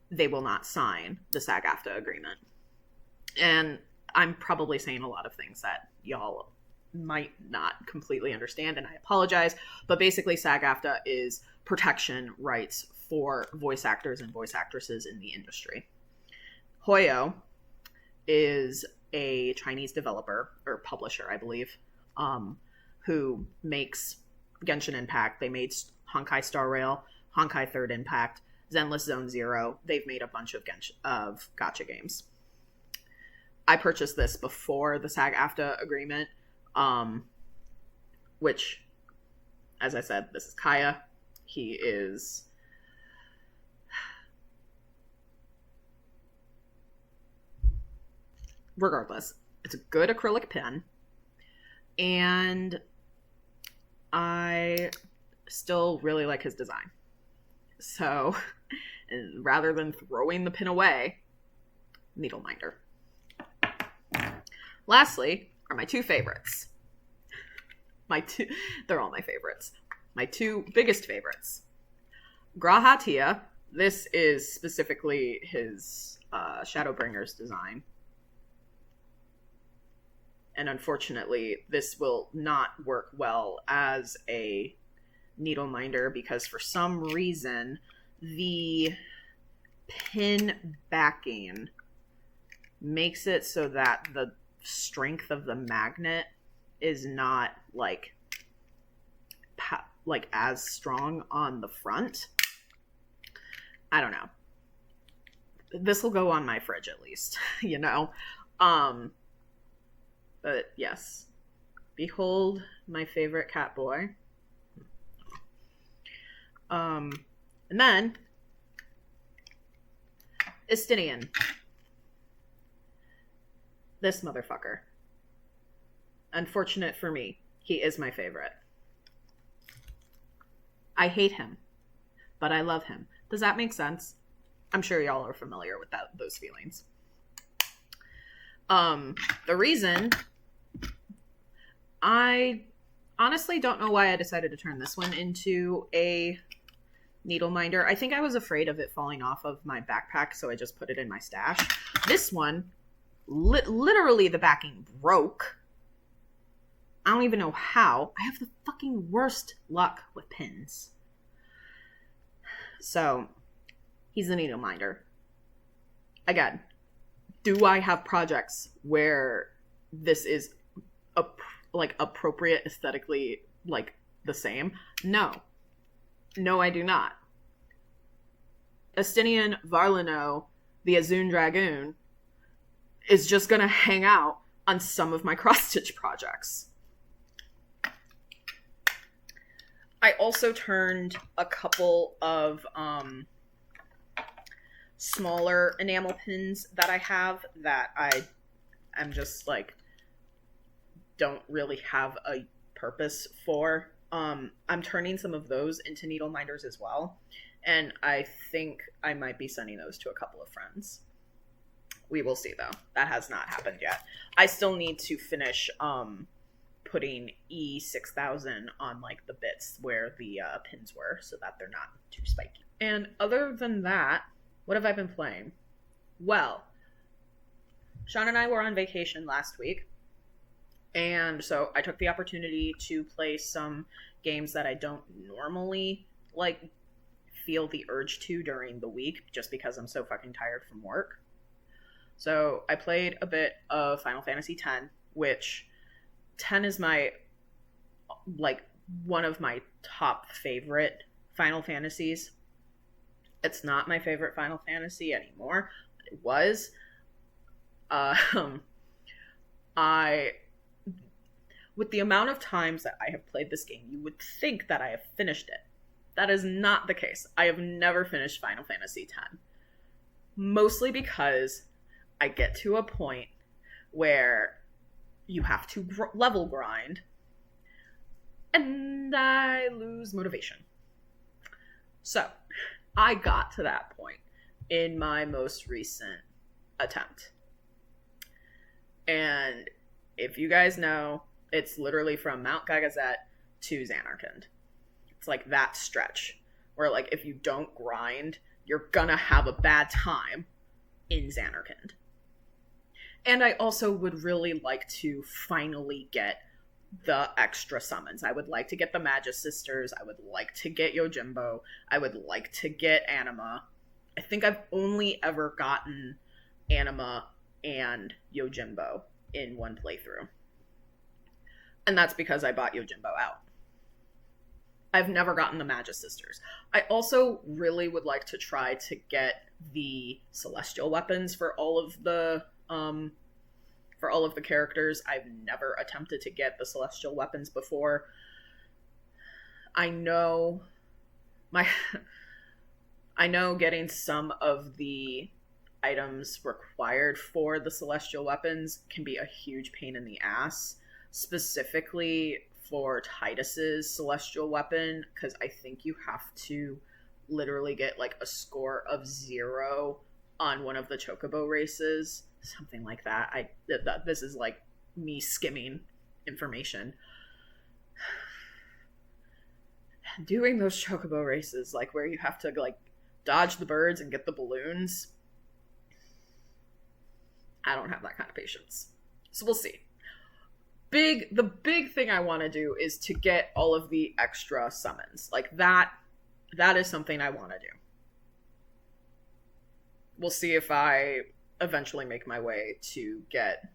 they will not sign the SAG-AFTRA agreement. And I'm probably saying a lot of things that y'all might not completely understand, and I apologize, but basically SAG-AFTRA is protection rights for voice actors and voice actresses in the industry. Hoyo is a Chinese developer or publisher, I believe, who makes Genshin Impact. They made Honkai Star Rail, Honkai Third Impact, Zenless Zone Zero. They've made a bunch of gacha games. I purchased this before the SAG-AFTRA agreement, which, as I said, this is Kaya. He is... Regardless, it's a good acrylic pen, and I still really like his design. So, rather than throwing the pen away, needle minder. Lastly are my two favorites. They're all my favorites. My two biggest favorites. Grahatia. This is specifically his Shadowbringers design. And unfortunately, this will not work well as a needle minder because for some reason, the pin backing makes it so that the strength of the magnet is not like as strong on the front. I don't know. This will go on my fridge at least, you know? But yes, behold my favorite cat boy. And then Estinian. This motherfucker. Unfortunate for me, he is my favorite. I hate him, but I love him. Does that make sense? I'm sure y'all are familiar with those feelings. The reason, I honestly don't know why I decided to turn this one into a needle minder. I think I was afraid of it falling off of my backpack, so I just put it in my stash. This one, literally the backing broke. I don't even know how. I have the fucking worst luck with pins. So, he's a needle minder. Again, do I have projects where this is appropriate aesthetically, like the same? No, I do not. Estinian Varlino, the Azun Dragoon, is just gonna hang out on some of my cross-stitch projects. I also turned a couple of smaller enamel pins that I have that I'm just like don't really have a purpose for. I'm turning some of those into needle minders as well, and I think I might be sending those to a couple of friends. We will see though. That has not happened yet. I still need to finish putting E6000 on like the bits where the pins were so that they're not too spiky. And other than that, what have I been playing? Well, Sean and I were on vacation last week, and so I took the opportunity to play some games that I don't normally like feel the urge to during the week just because I'm so fucking tired from work. So I played a bit of Final Fantasy X, which 10 is my, like, one of my top favorite Final Fantasies. It's not my favorite Final Fantasy anymore. It was. With the amount of times that I have played this game, you would think that I have finished it. That is not the case. I have never finished Final Fantasy X. Mostly because I get to a point where you have to level grind, and I lose motivation. So, I got to that point in my most recent attempt. And if you guys know, it's literally from Mount Gagazet to Xanarkand. It's like that stretch where, like, if you don't grind, you're gonna have a bad time in Xanarkand. And I also would really like to finally get the extra summons. I would like to get the Magus Sisters. I would like to get Yojimbo. I would like to get Anima. I think I've only ever gotten Anima and Yojimbo in one playthrough. And that's because I bought Yojimbo out. I've never gotten the Magus Sisters. I also really would like to try to get the celestial weapons for all of the characters. I've never attempted to get the celestial weapons before. I know getting some of the items required for the celestial weapons can be a huge pain in the ass, specifically for Titus's celestial weapon, because I think you have to literally get like a score of 0 on one of the chocobo races, something like that. This is like me skimming information. Doing those chocobo races, like where you have to like dodge the birds and get the balloons, I don't have that kind of patience. So we'll see. The big thing I want to do is to get all of the extra summons. Like that is something I want to do. We'll see if I eventually make my way to get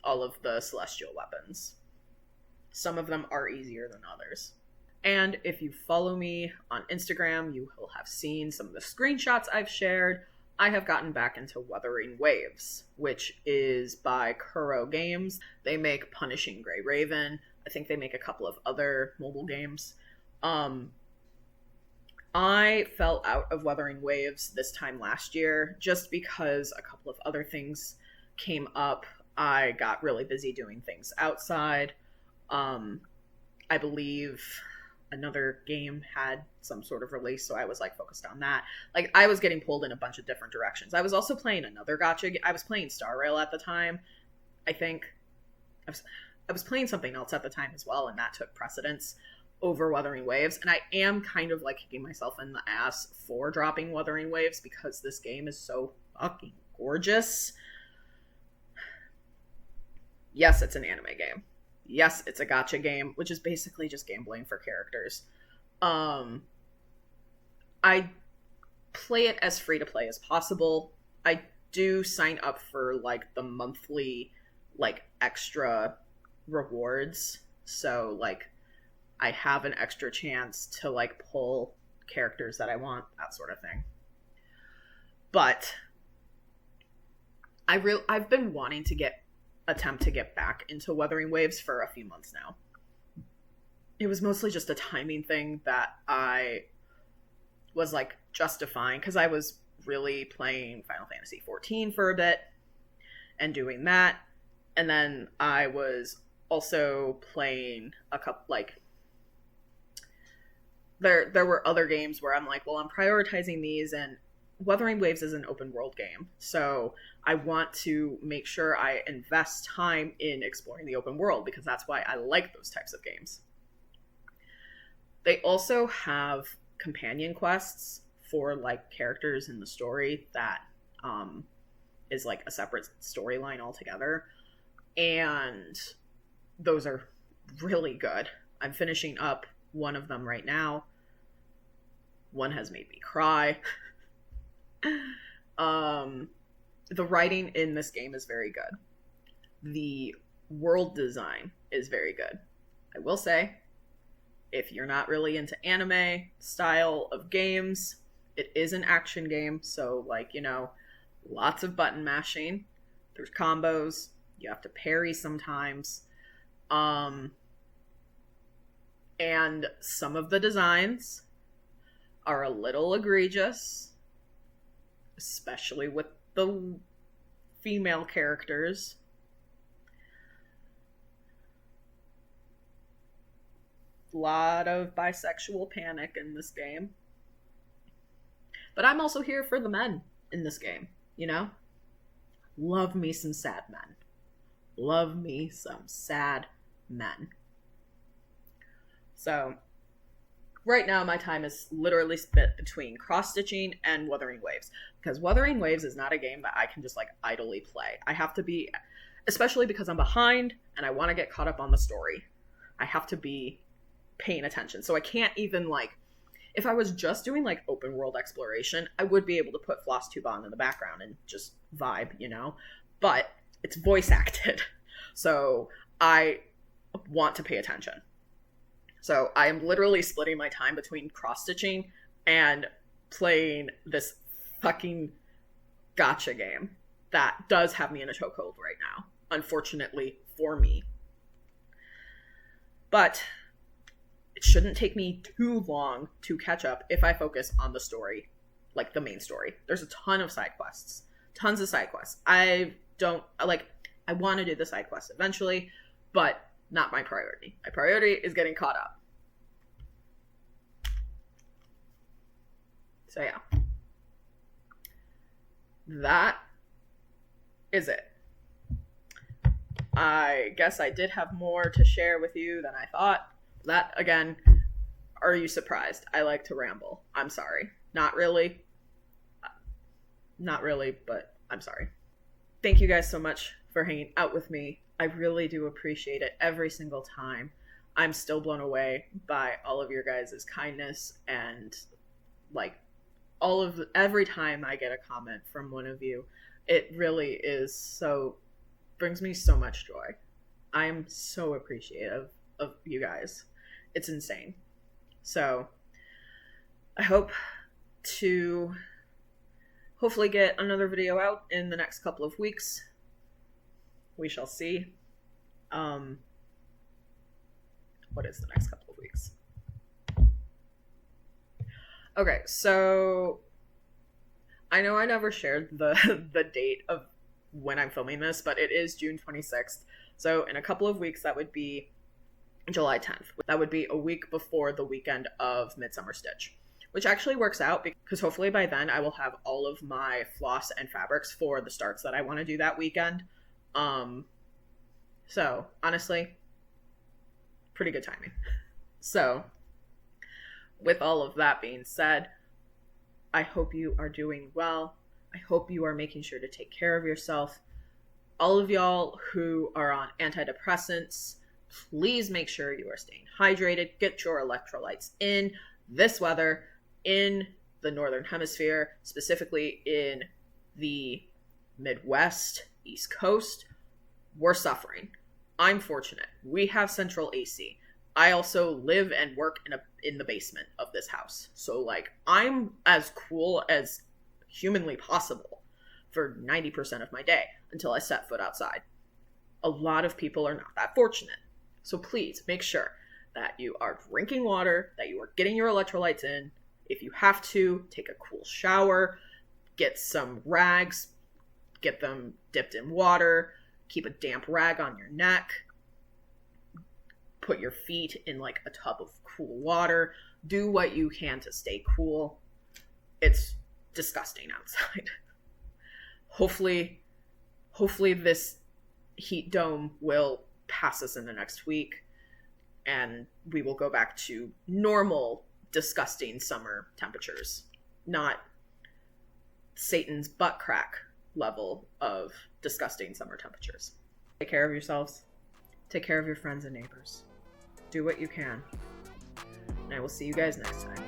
all of the celestial weapons. Some of them are easier than others. And if you follow me on Instagram, you will have seen some of the screenshots I've shared. I have gotten back into Wuthering Waves, which is by Kuro Games. They make Punishing Grey Raven. I think they make a couple of other mobile games. I fell out of Wuthering Waves this time last year just because a couple of other things came up. I got really busy doing things outside. I believe another game had some sort of release, so I was like focused on that. Like I was getting pulled in a bunch of different directions. I was also playing another gacha. I was playing Star Rail at the time. I think I was playing something else at the time as well, and that took precedence over Wuthering Waves. And I am kind of like kicking myself in the ass for dropping Wuthering Waves because this game is so fucking gorgeous. Yes, it's an anime game. Yes, it's a gacha game, which is basically just gambling for characters. I play it as free to play as possible. I do sign up for like the monthly like extra rewards. So like I have an extra chance to like pull characters that I want, that sort of thing. But I've been wanting to attempt to get back into Wuthering Waves for a few months now. It was mostly just a timing thing that I was like justifying because I was really playing Final Fantasy XIV for a bit and doing that, and then I was also playing a couple like there were other games where I'm like, well, I'm prioritizing these, and Wuthering Waves is an open world game, so I want to make sure I invest time in exploring the open world because that's why I like those types of games. They also have companion quests for like characters in the story that is like a separate storyline altogether, and those are really good. I'm finishing up one of them right now. One has made me cry. The writing in this game is very good. The world design is very good. I will say, if you're not really into anime style of games, it is an action game, so like, you know, lots of button mashing. There's combos. You have to parry sometimes. And some of the designs are a little egregious, especially with the female characters. A lot of bisexual panic in this game. But I'm also here for the men in this game, you know? Love me some sad men. Love me some sad men. So, right now my time is literally split between cross-stitching and Wuthering Waves. Because Wuthering Waves is not a game that I can just like idly play. I have to be, especially because I'm behind and I want to get caught up on the story, I have to be paying attention. So I can't even like, if I was just doing like open world exploration, I would be able to put Flosstube on in the background and just vibe, you know? But it's voice acted. So I want to pay attention. So I am literally splitting my time between cross-stitching and playing this fucking gacha game that does have me in a chokehold right now, unfortunately for me. But it shouldn't take me too long to catch up if I focus on the story, like the main story. There's a ton of side quests. Tons of side quests. I want to do the side quests eventually, but not my priority. My priority is getting caught up. So yeah. That is it. I guess I did have more to share with you than I thought. That, again, are you surprised? I like to ramble. I'm sorry. Not really. Not really, but I'm sorry. Thank you guys so much for hanging out with me. I really do appreciate it every single time. I'm still blown away by all of your guys' kindness, and like every time I get a comment from one of you, it really is brings me so much joy. I'm so appreciative of you guys. It's insane. So I hope to hopefully get another video out in the next couple of weeks. We shall see. What is the next couple of weeks? Okay, so I know I never shared the date of when I'm filming this, but it is June 26th. So in a couple of weeks, that would be July 10th. That would be a week before the weekend of Midsummer Stitch, which actually works out because hopefully by then I will have all of my floss and fabrics for the starts that I want to do that weekend. So honestly, pretty good timing. So with all of that being said, I hope you are doing well. I hope you are making sure to take care of yourself. All of y'all who are on antidepressants, please make sure you are staying hydrated. Get your electrolytes in. This weather in the Northern Hemisphere, specifically in the Midwest, East Coast, we're suffering. I'm fortunate. We have central AC. I also live and work in the basement of this house. So like I'm as cool as humanly possible for 90% of my day until I set foot outside. A lot of people are not that fortunate. So please make sure that you are drinking water, that you are getting your electrolytes in. If you have to, take a cool shower, get some rags, get them dipped in water, keep a damp rag on your neck, put your feet in like a tub of cool water. Do what you can to stay cool. It's disgusting outside. Hopefully this heat dome will pass us in the next week and we will go back to normal, disgusting summer temperatures, not Satan's butt crack level of disgusting summer temperatures. Take care of yourselves. Take care of your friends and neighbors. Do what you can. And I will see you guys next time.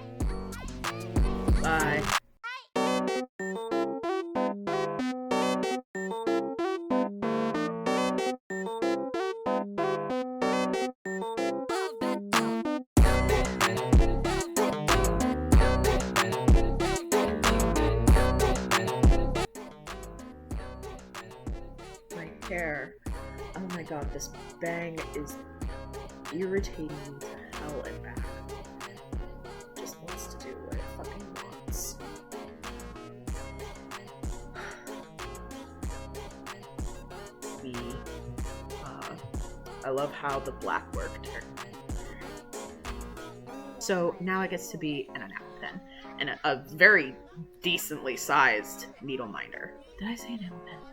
Bye. Hair. Oh my god, this bang is irritating me to hell and back. It just wants to do what it fucking wants. I love how the black worked here. So now it gets to be an enamel pin. and a very decently sized needle minder. Did I say an en-viss?